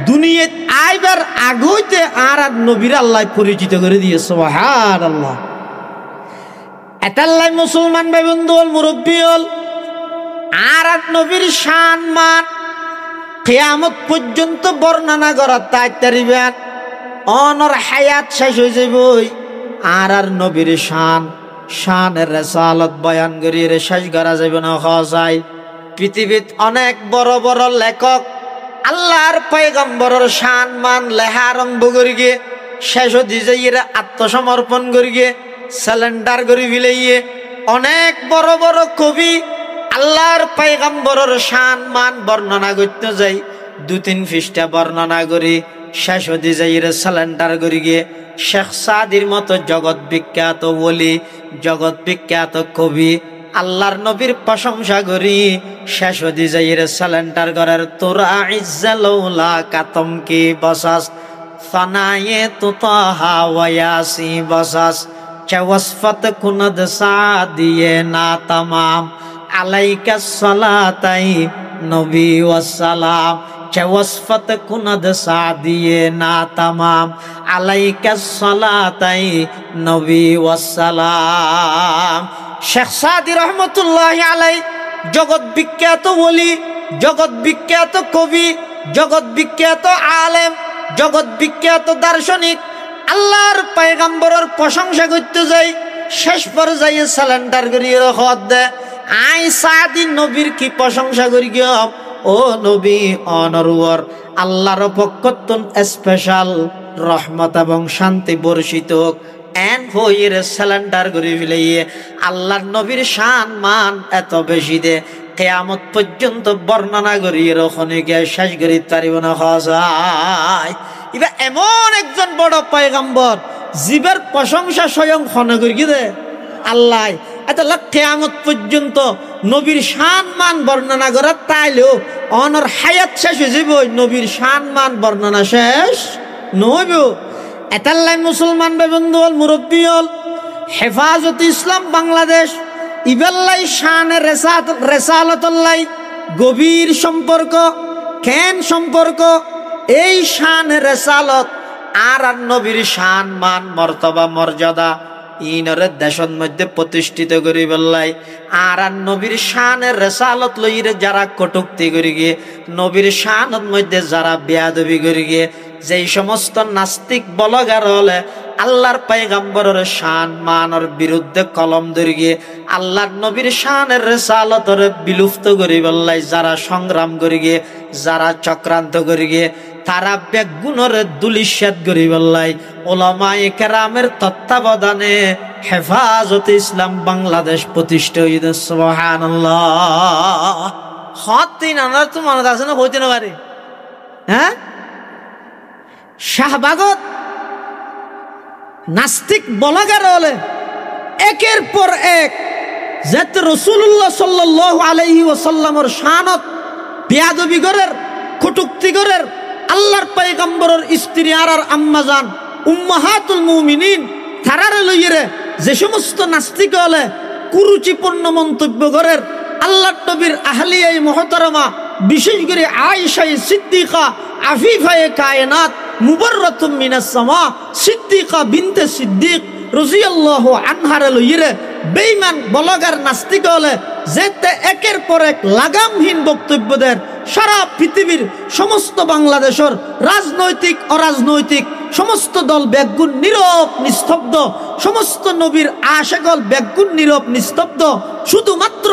দুনিয়াত আইবার আগইতে আর নবীর আল্লাহ পরিচিত করে দিয়ে সুবহানাল্লাহ। এটাল্লাই মুসলমান ভাই বন্ধু হল মুরব্বী হল আর নবীর শান মান কিয়ামত পর্যন্ত বর্ণনা করার তাইতারিবেন। অনর হায়াত শেষ হয়ে যাবই আর নবীর শানের রিসালাত বয়ান করিয়ে শেষ করা যাবে না। হয় পৃথিবীত অনেক বড় বড় লেখক আল্লাহর পয়গম্বরের শান মান লেখা আরম্ভ করি গিয়ে শেষ দিজাইয়ের আত্মসমর্পণ করি গিয়ে স্যালেন্ডার করি ফিলাইয়ে অনেক বড় বড় কবি আল্লাহর পয়গম্বরের শান মান বর্ণনা করতে যাই 2-3 পৃষ্ঠা বর্ণনা করি শেষ দিজাইয়ের স্যালেন্ডার করি গিয়ে শেখ সাদির মতো জগৎ বিখ্যাত ওলি, জগৎ বিখ্যাত কবি আল্লাহর নবীর প্রশংসা করি শেষ দিজাইয়ের স্যালেন্ডার করার তোরা ইজ্জালৌলা কাতম কি বসাস ফানায়ে তুতাহা ওয়াসি বসাস চওয়াসফত কুনদ সাদিয়ে না তামাম আলাইকা সালাতাই নবী ওয়াসসালাম চওয়াসফত কুনদ সাদিয়ে না তামাম আলাইকা সালাতাই নবী ওয়াসসালাম। শেখ সাদি রহমতুল্লাহ আলাই জগৎ বিখ্যাত ওলি, জগৎ বিখ্যাত কবি, জগৎ বিখ্যাত আলেম, জগৎ বিখ্যাত দার্শনিক আল্লাহর পয়গম্বরের প্রশংসা করতে যাই শেষ পর্যায়ে স্যালেন্ডার করিয়ে হদ দে আই সাদি নবীর কি প্রশংসা করি গিয়ে ও নবী অনরুয়ার আল্লাহর পক্ষতুন স্পেশাল রহমত এবং শান্তি বর্ষিত এন হইরে সিলিন্ডার করে ফেলিয়ে আল্লাহর নবীর শান মান এত বেশি দে কিয়ামত পর্যন্ত বর্ণনা করিয়ে রখনিকে শেষ করি পারিব না যায়। এবার এমন একজন বড় পয়গম্বর জীবের প্রশংসা স্বয়ং খনে করি দে আল্লাহ এত কিয়ামত পর্যন্ত নবীর শান মান বর্ণনা করার তাইলেও অনর হায়াত শেষ হয়ে যাব নবীর শান মান বর্ণনা শেষ নইব। এতাল্লাই মুসলমান বন্ধু হল মুরব্বী হল হেফাজত ইসলাম বাংলাদেশ ইবাল্লাই শানে রেসালতল্লাই গভীর সম্পর্ক কেন সম্পর্ক এই শানে রেসালত আর নবীর শান মান মর্তবা মর্যাদা ইনরে দেশের মধ্যে প্রতিষ্ঠিত করি বললাই আর নবীর শানের রেসালত লইরে যারা কটুক্তি করি গিয়ে নবীর শানের মধ্যে যারা বেয়াদবি করি গিয়ে যেই সমস্ত নাস্তিক বলগার হলে আল্লাহর পয়গম্বরের শান মানের বিরুদ্ধে কলম ধরে গিয়ে আল্লাহর নবীর শানের রেসালতর বিলুপ্ত করি বললাই যারা সংগ্রাম করি গিয়ে যারা চক্রান্ত করি গিয়ে তারা বেগুনের দুলিশ্বাদ করি বললাই ওলামায়ে কেরামের তত্ত্বাবধানে হেফাজত ইসলাম বাংলাদেশ প্রতিষ্ঠা হইছে। সুবহানাল্লাহ। হতিন আমরা তো মনে আছে না হইতে না পারে হ্যাঁ শাহবাগত নাস্তিক বলাগার হলে একের পর এক যাতে রাসূলুল্লাহ সাল্লাল্লাহু আলাইহি ওয়াসাল্লামের শানত বেয়াদবি করের কটূক্তি করের আল্লাহর পয়গম্বরের স্ত্রী আর আম্মাজান উম্মাহাতুল মুমিনিন তারারে লইরে যে সমস্ত নাস্তিক হলে কুরুচিপূর্ণ মন্তব্য করের আল্লাহর নবীর আহলিয়ায়ে মুহতারামা বিশেষ করে আয়েশা সিদ্দিকা আফিফায়ে কায়নাত মুবাররাতুম মিনাস সামা সিদ্দিকা বিনতে সিদ্দিক রাদিয়াল্লাহু আনহারে লইরে বেঈমান বলগার নাস্তিক হলে যেতে একের পর এক লাগামহীন বক্তব্য দেন সারা পৃথিবীর সমস্ত বাংলাদেশের রাজনৈতিক অরাজনৈতিক সমস্ত দল বেগুন নীরব নিস্তব্ধ সমস্ত নবীর আশেকল বেগুন নীরব নিস্তব্ধ শুধুমাত্র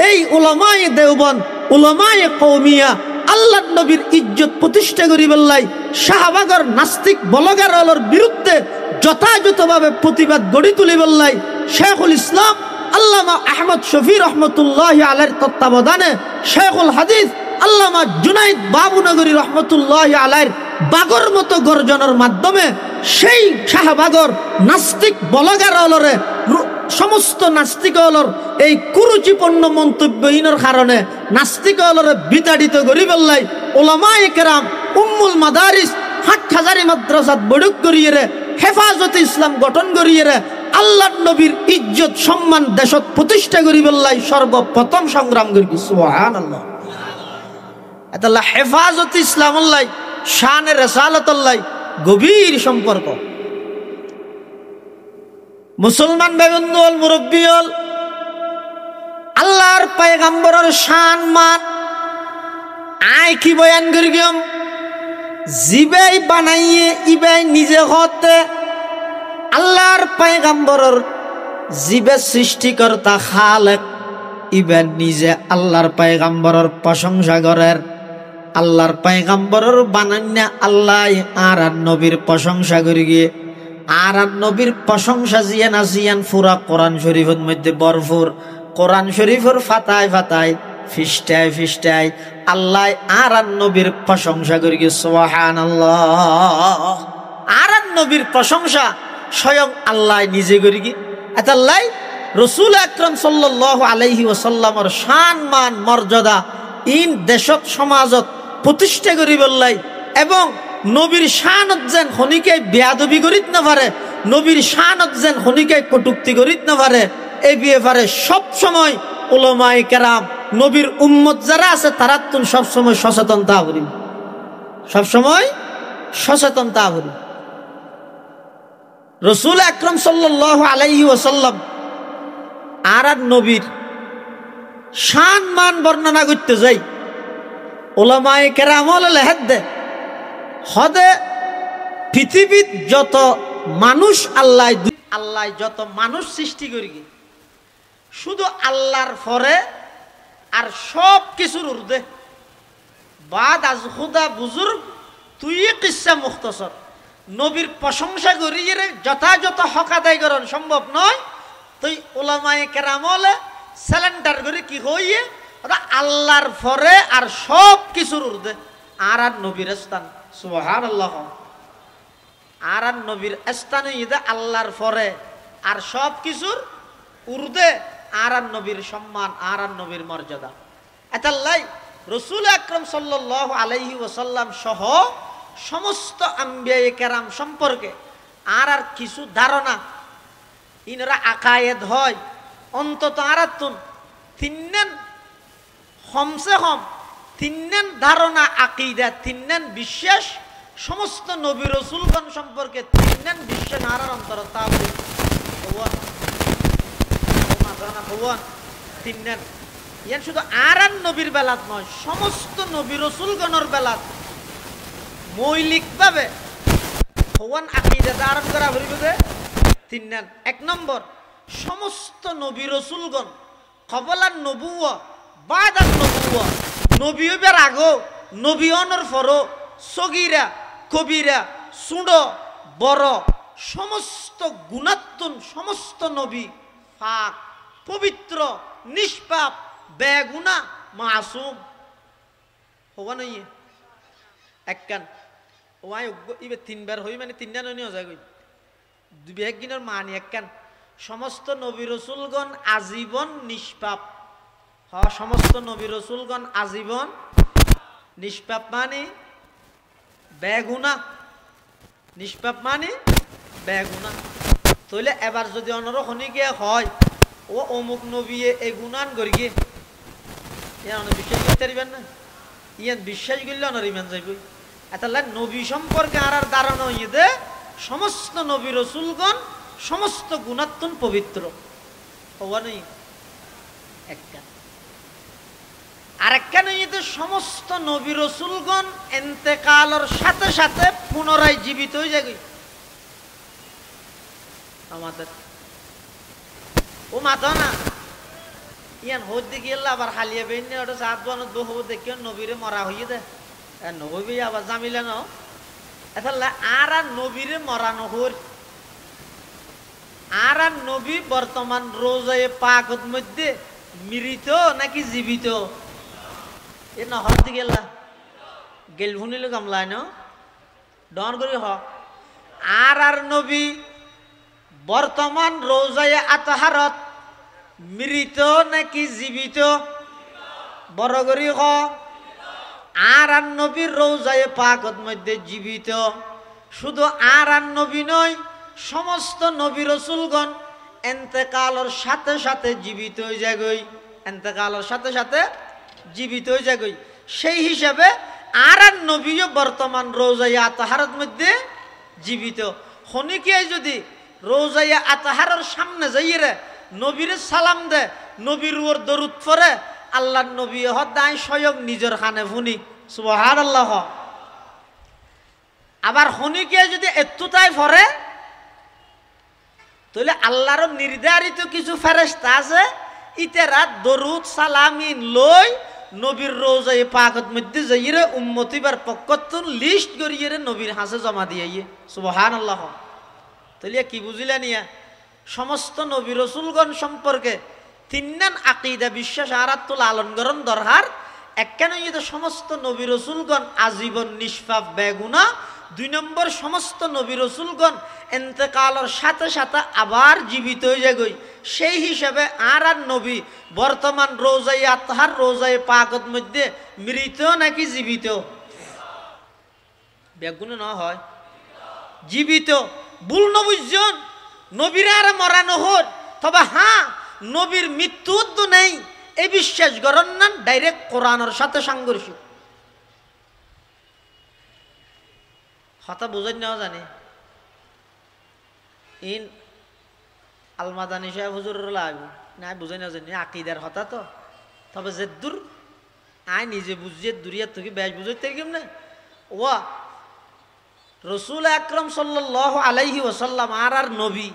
এই উলামায়ে দেওবন্দ উলামায়ে কওমিয়া আল্লাহর নবীর ইজ্জত প্রতিষ্ঠা করি বললাই শাহবাগর নাস্তিক বলগারর বিরুদ্ধে যথাযথভাবে প্রতিবাদ গড়ি তুলি বললাই শেখুল ইসলাম আল্লামা আহমদ শফি রহমতুল্লাহ আলাইহির তত্ত্বাবধানে শেখুল হাদিস আল্লামা জুনাইদ বাবুনগরী রহমতুল্লাহ আলাইহির বাগর মতো গর্জনের মাধ্যমে সেই শাহবাগর নাস্তিক বলগারলরে সমস্ত নাস্তিকলর এই কুরুচিপূর্ণ মন্তব্যহীনের কারণে নাস্তিকলরে বিতাড়িত করি বললাই উলামায়ে কেরাম উম্মুল মাদারিস হাটহাজারি মাদ্রাসাত বড়ুক করিয়ে হেফাজতে ইসলাম গঠন করিয়ে আল্লাহর নবীর ইজ্জত সম্মান দেশত প্রতিষ্ঠা করি বললাই সর্বপ্রথম সংগ্রাম করি। সুবহানাল্লাহ। আল্লাহ হেফাজতে ইসলাম আল্লাহ শানে রিসালাত আল্লাহ গভীর সম্পর্ক। মুসলমান ভাই-বন্ধু হল মুরব্বী হল আল্লাহর পয়গম্বরের শান মান আয় কি বয়ান করি গিয়ম জিবাই বানাইয়ে ইবাই নিজে হতে আল্লাহর পয়গম্বরের জিবে সৃষ্টিকর্তা খালেক ইবেন নিজে আল্লাহর পয়গম্বরের প্রশংসা করেন আল্লাহর পয়গম্বরের বানান্যা আল্লাহ আর নবীর প্রশংসা করি গিয়ে আর নবীর প্রশংসা জিয়ান আসিয়ান পুরা কোরআন শরীফের মধ্যে ভরপুর কোরআন শরীফের ফাতায় ফাতায় ফিস্টায় ফিস্টায় আল্লাহ আর নবীর প্রশংসা করি গিয়ে সুবহানাল্লাহ। আর নবীর প্রশংসা স্বয়ং আল্লাহ নিজে করি গিয়ে আল্লাহ রাসূল আকরাম সাল্লাল্লাহু আলাইহি ওয়াসাল্লামের শান মান মর্যাদা ইন দেশত সমাজত প্রতিষ্ঠা করি বললাই এবং নবীর শানত যেন খনিকে বেয়াদবি করিত না পারে নবীর শানত যেন খনিকে কটুক্তি করিত না পারে এই ব্যাপারে সব সময় উলামায়ে কেরাম নবীর উম্মত যারা আছে তারা তো সব সময় সচেতনতা করি সব সময় সচেতনতা করি। রাসূল আকরাম সাল্লাল্লাহু আলাইহি ওয়াসাল্লাম আর নবীর শান মান বর্ণনা করতে যাই উলামায়ে কেরাম লেখেন দে হদে পৃথিবীর যত মানুষ আল্লাহ যত মানুষ সৃষ্টি করি শুধু আল্লাহর পরে আর সব কিছুর উর্ধে বাদ আজ খুদা বুজুর্গ তুই কিসা মুখতসর নবীর প্রশংসা করি এর যথাযথ হক আদায় করেন সম্ভব নয়। তুই ওলামায়ে কেরাম হলে স্যালেন্ডার করে কি হইয়ে ওরা আল্লাহর ফরে আর সব কিছুর উর্ধে আর নবীর স্থান সুবহানাল্লাহ। আর নবীর স্থান হইতে আল্লাহর ফরে আর সব কিছুর উর্ধে আর নবীর সম্মান আর নবীর মর্যাদা। এতাল্লাই রসুল আকরাম সাল্লাল্লাহু আলাইহি ওয়াসাল্লাম সহ সমস্ত আম্বিয়ায়ে কেরাম সম্পর্কে আর কিছু ধারণা ইনরা আকায়েদ হয় অন্তত আরাতুন তিননেন কমসে কম তিননেন ধারণা আকিদা তিননেন বিশ্বাস সমস্ত নবী রসুলগণ সম্পর্কে তিননেন বিশ্বাস আর অন্তর তা তিননেন ইয়ান শুধু আর নবীর বেলাত নয় সমস্ত নবী রসুলগণের বেলাত মৌলিকভাবে হওয়ান আকিদাতে আরম্ভ করা হইবে তিননেন। এক নম্বর সমস্ত নবী রসুলগণ কবলান নবুয়া বাদান নবুয়া নবী হইবার আগো নবী অনর ফরো সগীরা কবিরা সুড় বড় সমস্ত গুণাত্মন সমস্ত নবী পাক পবিত্র নিষ্পাপ বেগুনা মাসুম হওয়া নই একখান ওয়াই ইবে তিনবার হই মানে তিনটা ননি হয়ে যায় দুই একদিনের মানি একখান সমস্ত নবী রসুলগণ আজীবন নিষ্পাপ সমস্ত নবী রসুলগণ আজীবন নিষ্পাপ মানে বেগুনা নিষ্পাপ মানে বেগুনা। তাহলে এবার যদি অনর খনিকে হয় ও অমুক নবী এই গুণান করি গিয়ে ইয়ান বিশ্বাস করতে পারবেন না ইয়ান বিশ্বাস করলে অনর ইমান যাইব। এতাল্লা নবী সম্পর্কে আর ধারণা হইয়ে সমস্ত নবী রসুলগণ সমস্ত গুণাত্মন পবিত্র হওয়া নেই একটা। আরেকটা নইতে সমস্ত নবী রসুলগণ এন্তেকালের সাথে সাথে পুনরায় জীবিত হয়ে যায় আমাদের ও মাথা না ইয়ান হোদ দিকে আবার হালিয়া বেন ওটা সাত বানত বহু দেখিও নবীরে মরা হইয়ে দে নবী আবার জামিলে ন এতাল্লা আর নবীরে মরানো হর আর নবী বর্তমান রোজায়ে পাকত মধ্যে মৃত নাকি জীবিত এ নহর দি গেলা গেল ভুনিল গামলায় ন ডন করি হ আর নবী বর্তমান রোজায়ে আতহারত মৃত নাকি জীবিত বড় করি হ আর নবীর রোজায়ে পাকত মধ্যে জীবিত। শুধু আর নবী নয় সমস্ত নবী রসুলগণ এন্তেকালের সাথে সাথে জীবিত হয়ে যাগই এন্তেকালের সাথে সাথে জীবিত হয়ে যাগই। সেই হিসাবে আর নবীও বর্তমান রোজায়ে আতহারের মধ্যে জীবিত। খনিকে যদি রোজায়ে আতহারের সামনে যাইয়ে নবীর সালাম দে নবীর ওর দরুদ পড়ে আল্লাহর নবী হদায় স্বয়ং নিজের খানে ফুনি সুবহানাল্লাহ। আবার খনিকে যদি এত্তুতাই পড়ে তাহলে আল্লাহর নির্ধারিত কিছু ফেরেশতা আছে ইতেরা দরুদ সালামিন লই নবীর রোজায়ে পাকত মধ্যে যাইয়ে উম্মতিবার পক্ষতুন লিস্ট করিয়ে নবীর হাসে জমা দিয়ে সুবহানাল্লাহ। তাহলে কি বুঝিলা নিয়া সমস্ত নবী রসুলগণ সম্পর্কে তিননান আকিদা বিশ্বাস আরাতুল আলনগরণ দরহার একখানে সমস্ত নবী রসুলগণ আজীবন নিষ্পাপ বেগুনা। দুই নম্বর সমস্ত নবী রসুলগণ এন্তেকালের সাথে সাথে আবার জীবিত হয়ে যাগই। সেই হিসাবে আর নবী বর্তমান রোজায়ে আতহার রোজায়ে পাকত মধ্যে মৃত নাকি জীবিত বেগুনা না হয় জীবিত। ভুল নবুজন নবীর আর মরানো হর তবে হ্যাঁ নবীর মৃত্যু তো নেই এই বিশ্বাস করেন না ডাইরেক্ট কোরআনের সাথে সাংঘর্ষিক কথা বুঝেন না জানি ইন আলমাদানি সাহেব হুজুর লাগবে না বুঝাই না জানি আকিদার হতা তো তবে যে দূর আয় নিজে বুঝিয়ে দূরিয়া থেকে বেশ বুঝতে কেমনে ও রসুল আকরাম সাল্লাল্লাহু আলাইহি ওয়াসাল্লাম আর নবী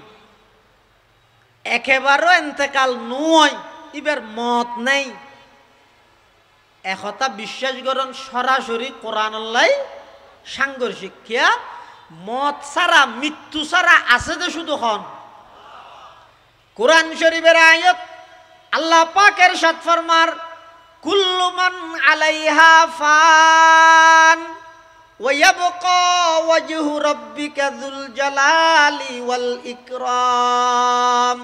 একেবারও এন্তেকাল নয় ইবার মত নাই একথা বিশ্বাস করেন সরাসরি কোরআন আল্লাহ সাংঘর্ষিক কিয়া মত ছাড়া মৃত্যু ছাড়া আছে যে শুধু হন। কোরআন শরীফের আয়াত আল্লাহ পাক ইরশাদ ফরমার কুল্লু মান আলাইহা ফান ওয়া ইয়াবকা ওয়াজহু রাব্বিকা যুল জালালি ওয়াল ইকরাম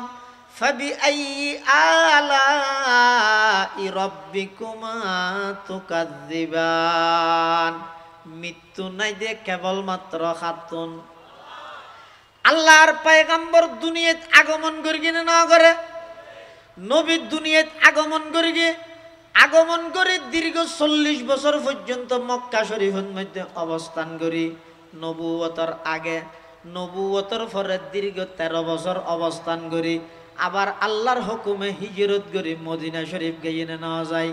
ফাবিআইয়ি আলাই রাব্বিকুমা তুকাযযিবান। মৃত্যু নাই যে কেবলমাত্র খাতুন আল্লাহর পয়গম্বর দুনিয়াত আগমন করিয়ে না করে, নবী দুনিয়াত আগমন করিয়ে আগমন করে দীর্ঘ 40 বছর পর্যন্ত মক্কা শরীফের মধ্যে অবস্থান করি। নবুয়তের আগে নবুয়তের পরে দীর্ঘ 13 বছর অবস্থান করি। আবার আল্লাহর হুকুমে হিজরত করি মদিনা শরীফ গিয়ে নেওয়া যায়।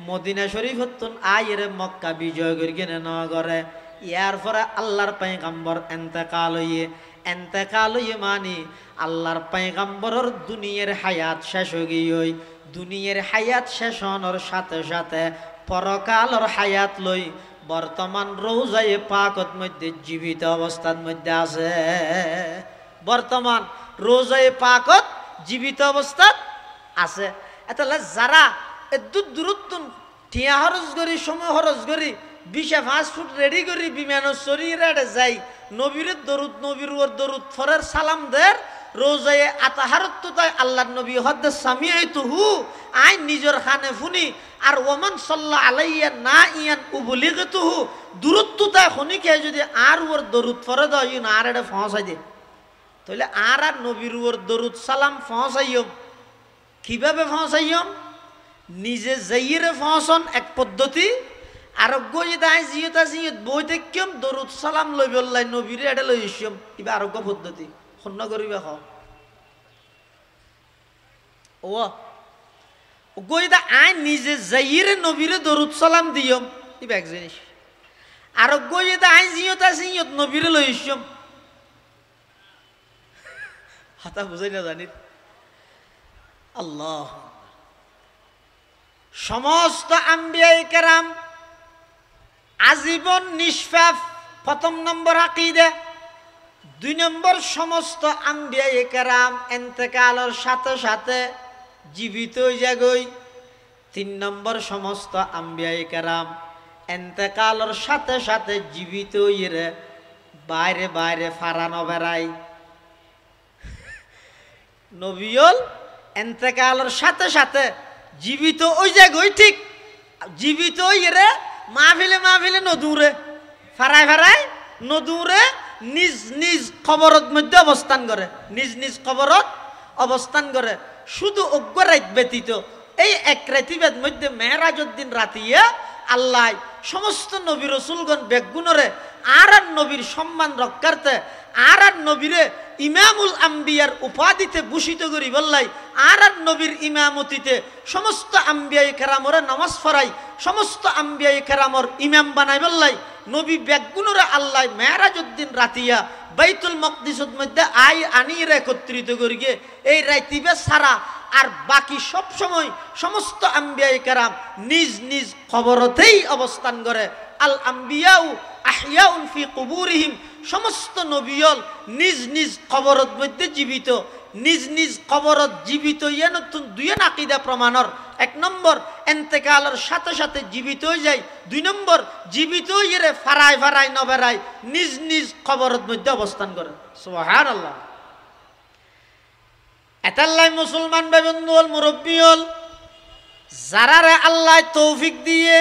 মদিনা শরীফ হতুন আয়ের মক্কা বিজয় করিয়ে নেওয়া করে। ইয়ার পরে আল্লাহর পয়গম্বর এন্তেকাল হইয়ে মানি আল্লাহর পয়গম্বরের দুনিয়ার হায়াত শেষ হয়ে গিয়ে দুনিয়ার হায়াত শেষ হওয়ার সাথে সাথে পরকালের হায়াত লই বর্তমান রওজায়ে পাকত মধ্যে জীবিত অবস্থার মধ্যে আছে। বর্তমান রওজায়ে পাকত জীবিত অবস্থাত আছে। এতলে যারা দূরত্ব ঠিয়া খরচ করি সময় খরচ করি 25 ফুট রেডি করি বিমানের শরীরে যাই নবীর দরুদ নবীর দরুদ ফরের সালাম দের রোজায়ে আতাহারত তো তাই আল্লাহর নবী হদ্দ সামিআতুহু আই নিজের খানে ফুনি আর ওমান সাল্লাল্লাহু আলাইহি না ইয়ান উবলিগতুহু দূরত্ব তাই খনিকে যদি আর ওর দরুদ ফরে দাও ইন আর এটা পৌঁছাই দে তাহলে আর নবীর ওর দরুদ সালাম পৌঁছাইম কিভাবে পৌঁছাইম? নিজে যাইরে পৌঁছন এক পদ্ধতি আর গই দাই জিয়তা জিয়ত বইতে কেম দরুদ সালাম লই বললাই নবীরে এটা লই ইসম কিবা আরোগ্য পদ্ধতি খন্ন করিবে হ ও গই দা আই নিজে যাইরে নবীরে দরুদ সালাম দিয়ম কিবা এক জিনিস আর গই দা আই জিয়তা জিয়ত নবীরে লই ইসম হাতা বুঝাই না জানি। আল্লাহ সমস্ত আম্বিয়ায়ে কেরাম আজীবন নিষ্পাপ প্রথম নম্বর আকীদা। 2 নম্বর সমস্ত আম্বিয়ায়ে কেরাম ইন্তেকালের সাথে সাথে জীবিত হয়ে গই। 3 নম্বর সমস্ত আম্বিয়ায়ে কেরাম ইন্তেকালের সাথে সাথে জীবিত হয়ে বাইরে বাইরে ফারানো বেড়াই। নবীল ইন্তেকালের সাথে সাথে জীবিত ওই জায়গায় ঠিক জীবিত হয়ে মাহফিলে নদূরে ফারায় ফারায় নদূরে নিজ নিজ কবরত মধ্যে অবস্থান করে নিজ নিজ কবরত অবস্থান করে। শুধু অজ্ঞ রাত ব্যতীত এই এক রাতিবেদ মধ্যে মেহরাজের দিন রাতিয়া আল্লাহ সমস্ত নবী রসুলগণ বেগুনরে আর নবীর সম্মান রক্ষার্থে আর নবীরে ইমামুল আম্বিয়ার উপাধিতে ভূষিত করি বললাই আর নবীর ইমামতিতে সমস্ত আম্বিয়ায়ে কেরামরে নামাজ পড়াই সমস্ত আম্বিয়ায়ে কেরামর ইমাম বানাই বললাই নবী বেগুনরে আল্লাহ মেহরাজের দিন রাতিয়া বাইতুল মকদিসের মধ্যে আনিয়ে একত্রিত করিয়ে এই রাতিবে সারা আর বাকি সব সময় সমস্ত আম্বিয়ায়ে কেরাম নিজ নিজ কবরতেই অবস্থান করে। আল আম্বিয়াউ আহইয়াউন ফি কুবুরিহিম সমস্ত নবীল নিজ নিজ কবরত মধ্যে জীবিত নিজ নিজ কবরত জীবিত ইয়ে নতুন 2 আকীদা প্রমাণর। 1 নম্বর ইন্তেকালের সাথে সাথে জীবিত হয়ে যায়। 2 নম্বর জীবিত ইয়ে ফারায় ফারায় নবেরায় নিজ নিজ কবরত মধ্যে অবস্থান করে। সুবহানাল্লাহ। এতাল্লাই মুসলমান ভাইবন্ধু হল মুরব্বী হল যারারে আল্লাহ তৌফিক দিয়ে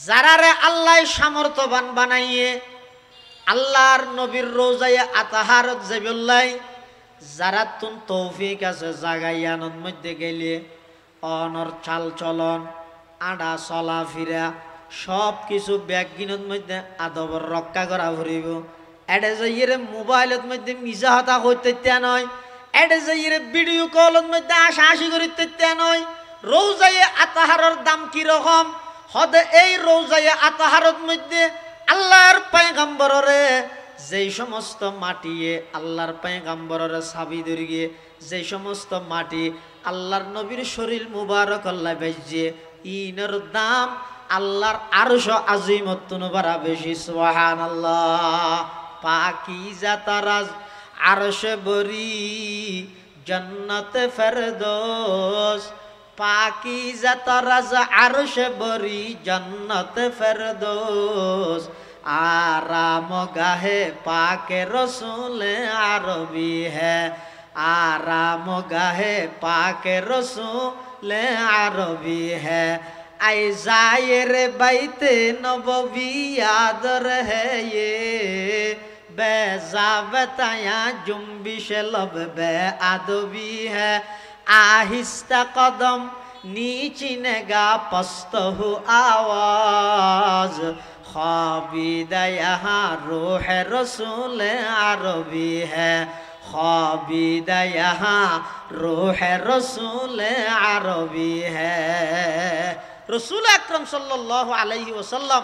যারারে আল্লাহ সামর্থ্যবান বানাইয়ে আল্লাহর নবীর রোজায়ে আতাহারত যাইবল্লাই যারা তুন তৌফিক আছে জাগাইয়ানোর মধ্যে গেলে অনর চাল চলন আডা চলা ফিরা সব কিছু ব্যাগিনের মধ্যে আদবর রক্ষা করা ফুরিব। এডে যাইয়ে মোবাইলের মধ্যে মিজা হতা করতে নয় এডে যাইয়ে ভিডিও কলের মধ্যে হাসি করিতে নয়। রোজায়ে আতাহারের দাম কিরকম হদে এই রোজায়ে আতাহারের মধ্যে আল্লাহর পয়গম্বররে যেই সমস্ত মাটিয়ে আল্লাহর পয়গম্বররে সাবি দরিয়ে যেই সমস্ত মাটি আল্লাহর নবীর শরীর মুবারক আল্লাহ বেজে ইনের দাম আল্লাহর আরশ আজিমত তুনবারা বেশি। সুবহানাল্লাহ। পাকিজা তারাজ আরশ বরি জন্নত ফেরদৌস পাকিজা তারাজ আরশ বরি জন্নত ফেরদৌস आराम गाहे पाके रसूल अरबी है आराम गाहे पाके रसूल अरबी है आई जायर बैते नबवी यादर है ये बेजा बताया जुम्बिश लब बे आदबी है आहिस्ता कदम नीचिनेगा पस्त हो आवाज ख्वाबीदा यहाँ रूह रसूल अरबी है ख्वाबीदा यहाँ रूह रसूल अरबी है रसूल अकरम सल्लल्लाहु अलैहि वसल्लम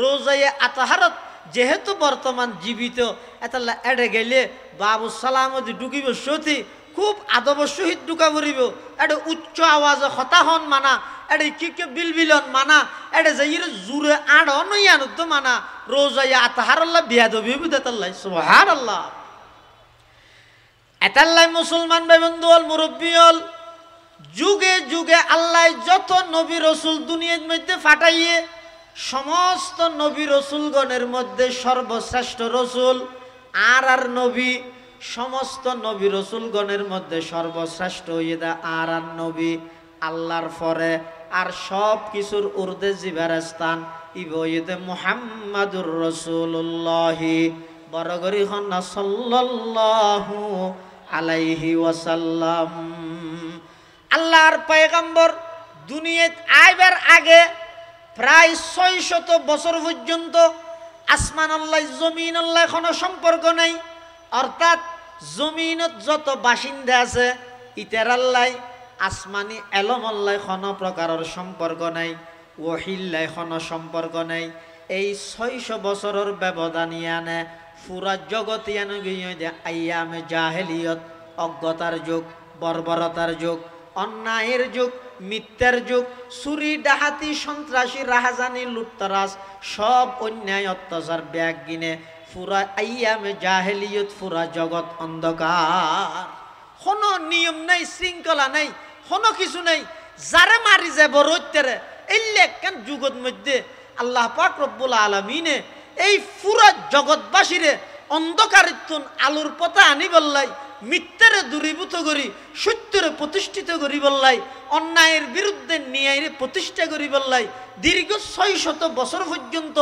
रोज़े अतहरत जेहेतु बर्तमान जीवित एतला एडे गेले बाबू सलामत ढुकिब सती खूब आदब सहित ढुका पड़ब एडे उच्च आवाज हताहन माना एडे किके बिलबिलन माना एडे जाइर जुरे आड़ नयान तो माना रोज़ा अतहारल्ला बियादबी बुदेतल्लाह सुबहानाल्लाह एतल्लाह मुसलमान भाई बंधुअल मुरब्बियल जुगे जुगे अल्लाह যত নবী রাসূল দুনিয়ার মধ্যে পাঠাইয়ে সমস্ত নবী রাসূলগণের মধ্যে সর্বশ্রেষ্ঠ রাসূল আর নবী সমস্ত নবী রাসূলগণের মধ্যে সর্বশ্রেষ্ঠ ইদা আর নবী আল্লাহর পরে আর সব কিছুর ঊর্ধ্বে জিবার স্থান ইবইদে মুহাম্মাদুর রাসূলুল্লাহ বরগরি হন্না সাল্লাল্লাহু আলাইহি ওয়াসাল্লাম আল্লাহর পয়গম্বর দুনিয়াত আইবার আগে প্রায় 600 বছর পর্যন্ত আসমান আল্লাহ জমিন আল্লাহ কোনো সম্পর্ক নাই অর্থাৎ জমিনত যত বাসিন্দা আছে ইতার আল্লাহ আসমানি এলম আল্লাহ কোনো প্রকারের সম্পর্ক নাই ওহিল্লাহ কোনো সম্পর্ক নাই এই 600 বছরের ব্যবধান ইয়ানে পুরা জগৎ ইয়ানে গিয়ে দে আইয়ামে জাহেলিয়ত অজ্ঞতার যুগ বর্বরতার যুগ অন্যায়ের যুগ মিথ্যার যুগ চুরি ডাহাতি সন্ত্রাসী রাহাজানি লুটতরাজ সব অন্যায় অত্যাচার ব্যাগ গিনে পুরা আইয়ামে জাহেলিয়ত পুরা জগৎ অন্ধকার কোনো নিয়ম নাই শৃঙ্খলা নাই কোনো কিছু নাই যারে মারি যাব রইতেরে এলে কেন যুগত মধ্যে আল্লাহ পাক রব্বুল আলামিনে এই পুরা জগৎবাসীরে অন্ধকারিত্বন আলোর পথে আনি বললাই মিথ্যারে দূরীভূত করি সত্যরে প্রতিষ্ঠিত করি বললাই অন্যায়ের বিরুদ্ধে ন্যায়ের প্রতিষ্ঠা করি বললাই দীর্ঘ 600 বছর পর্যন্ত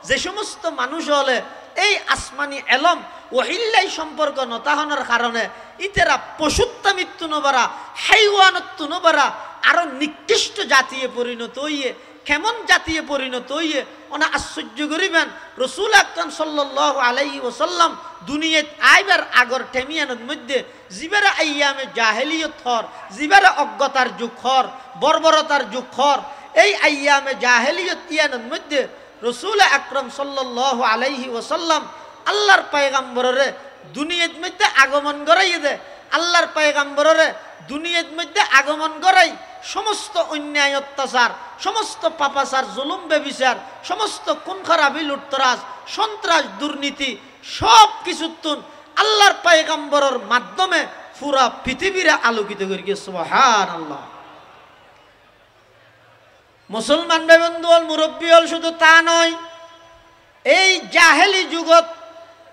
যে সমস্ত মানুষ হলে এই আসমানি এলম ওহিল্লাই সম্পর্ক নতাহনের কারণে ইতেরা পশুত্ব মৃত্যু নবারা হাইওয়ানত্ব নবারা আরো নিকৃষ্ট জাতীয় পরিণত হইয়ে কেমন জাতীয় পরিণত হইয়ে ওনা আশ্চর্য করিবেন রসুল আকরাম সাল্লাল্লাহু আলাইহি ওয়াসাল্লাম দুনিয়াত আইবার আগর টেমিয়ানের মধ্যে জিবারা আইয়ামে জাহেলিয়ত হর জিবারা অজ্ঞতার যুগ হর বর্বরতার যুগ হর এই আইয়ামে জাহেলিয়ত ইয়ানের মধ্যে রসুল আকরাম সাল্লাল্লাহু আলাইহি ওয়াসাল্লাম আল্লাহর পয়গম্বরের দুনিয়ার মধ্যে আগমন করাইয়ে দে আল্লাহর পয়গম্বরের দুনিয়ার মধ্যে আগমন করাই সমস্ত অন্যায় অত্যাচার সমস্ত পাপাচার জুলুম বেবিচার সমস্ত খুন খারাপি লুটতরাজ সন্ত্রাস দুর্নীতি সব কিছু তুন আল্লাহর পয়গম্বরের মাধ্যমে পুরা পৃথিবীরে আলোকিত করে গিয়ে সুবহানাল্লাহ মুসলমান ভাই বন্ধু মুরব্বী হল শুধু তা নয় এই জাহেলি যুগত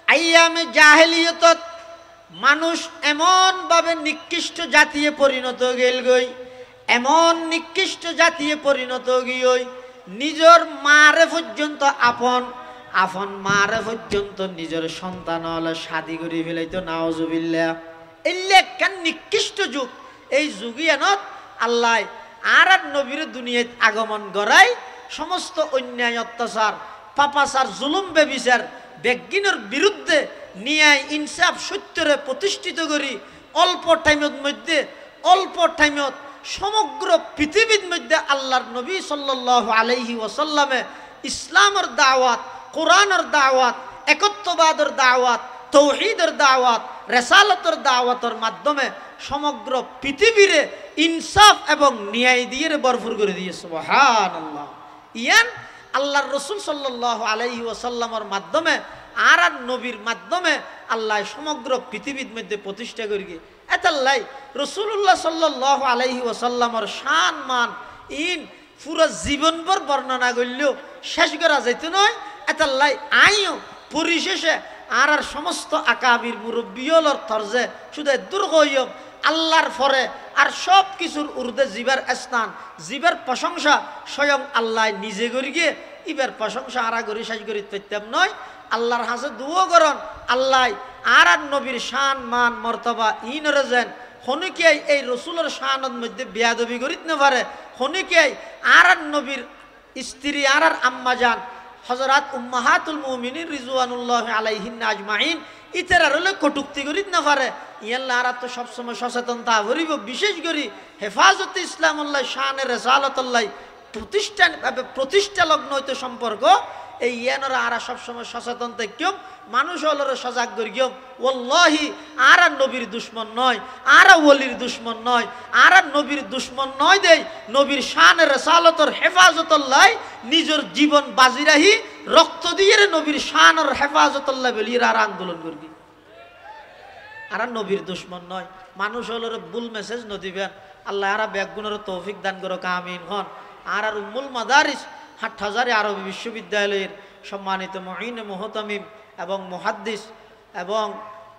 আইয়ামে জাহেলিয়তত মানুষ এমন ভাবে নিকৃষ্ট জাতীয় পরিণত গেল গই এমন নিকৃষ্ট জাতীয় পরিণত গিয়ে নিজের মারে পর্যন্ত আপন আপন মারে পর্যন্ত নিজের সন্তান হলে শাদি করে ফেলাইতো নাউজুবিল্লাহ এলে কেন নিকৃষ্ট যুগ এই যুগিয়ানত আল্লাহ আর নবীর দুনিয়াত আগমন করাই সমস্ত অন্যায় অত্যাচার পাপাচার জুলুম বেবিচার বেজ্ঞানের বিরুদ্ধে ন্যায় ইনসাফ সত্যরে প্রতিষ্ঠিত করি অল্প টাইমের মধ্যে অল্প টাইমত সমগ্র পৃথিবীর মধ্যে আল্লাহর নবী সাল্লাল্লাহু আলাইহি ওয়াসাল্লামে ইসলামের দাওয়াত কোরআনের দাওয়াত একত্ববাদের দাওয়াত তৌহিদের দাওয়াত রেসালতের দাওয়াতের মাধ্যমে সমগ্র পৃথিবীরে ইনসাফ এবং ন্যায় দিয়ে ভরপুর করে দিয়ে সুবহানাল্লাহ ইয়ান আল্লাহর রাসূল সাল্লাল্লাহু আলাইহি ওয়াসাল্লামের মাধ্যমে আর নবীর মাধ্যমে আল্লাহ সমগ্র পৃথিবীর মধ্যে প্রতিষ্ঠা করি গিয়ে এতাল্লাই রসুল্লাহ সাল্লাল্লাহু আলাইহি ওয়াসাল্লামর শান মান ইন পুরো জীবনভর বর্ণনা করলেও শেষ করা যেত নয়। এতাল্লাই আইও পরিশেষে আর সমস্ত আকাবির মুরব্বিয়লর তরজে শুধু দুর্গয়ম আল্লাহর ফরে আর সব কিছুর উর্দে জীবের স্থান জীবের প্রশংসা স্বয়ং আল্লাহ নিজে করি গিয়ে ইবার প্রশংসা আরা করি শেষ করি তৈতাম নয়। আল্লাহর হাসে দুও করন আল্লাহ আর নবীর শান মান মর্তবা ইনরে যেন হনিকে এই রসুলের শানের মধ্যে বেয়াদবি করিত না পারে, হনিকে আর নবীর স্ত্রী আর আম্মা যান হযরত উম্মাহাতুল মুমিনিন রিজওয়ানুল্লাহ আলাইহিন্না আজমাইন ইতারার হলে কটুক্তি করিত না পারে। ইয়াল্লাহ আর তো সবসময় সচেতনতা ভরিব, বিশেষ করে হেফাজতে ইসলামুল্লাহ শানের রেসালতুল্লাহ প্রতিষ্ঠা লগ্ন হইতে সম্পর্ক এই ইয়ানরা আর সবসময় সচেতন থাকম, মানুষ হলরে সজাগ করি গিয়ম। ওয়াল্লাহি আর নবীর দুশ্মন নয়, আর ওলির দুশ্মন নয়, আর নবীর দুশ্মন নয় দেই নবীর শানের রেসালতর হেফাজতুল্লাহ নিজের জীবন বাজি রাহি রক্ত দিয়ে নবীর শানের হেফাজতুল্লাহ বলি আর আন্দোলন করবি। আর নবীর দুশ্মন নয়, মানুষ হলরে ভুল মেসেজ নদিবেন। আল্লাহ আর ব্যাগুনের তৌফিক দান করো কামিন হন। আর উম্মুল মাদারিস হাটহাজারী আরবি বিশ্ববিদ্যালয়ের সম্মানিত মুঈন মুহতামিম এবং মুহাদ্দিস এবং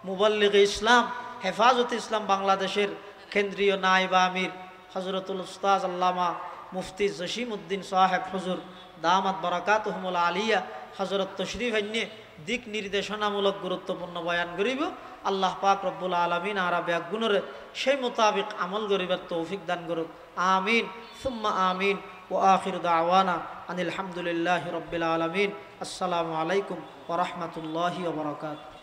মুবাল্লিগ ইসলাম হেফাজতে ইসলাম বাংলাদেশের কেন্দ্রীয় নায়েব আমির হযরতুল উস্তাজ আল্লামা মুফতি জসিম উদ্দিন সাহেব হুজুর দামাত বারাকাতুহুমুল আলিয়া হযরত তশরিফ আইনে দিক নির্দেশনামূলক গুরুত্বপূর্ণ বয়ান করিব। আল্লাহ পাক রব্বুল আলামিন আর ব্যাগুণরে সেই মোতাবেক আমল করিবার তৌফিক দান করুক। আমিন সুম্মা আমিন। وآخر دعوانا أن الحمد لله رب العالمين. السلام عليكم ورحمة الله وبركاته.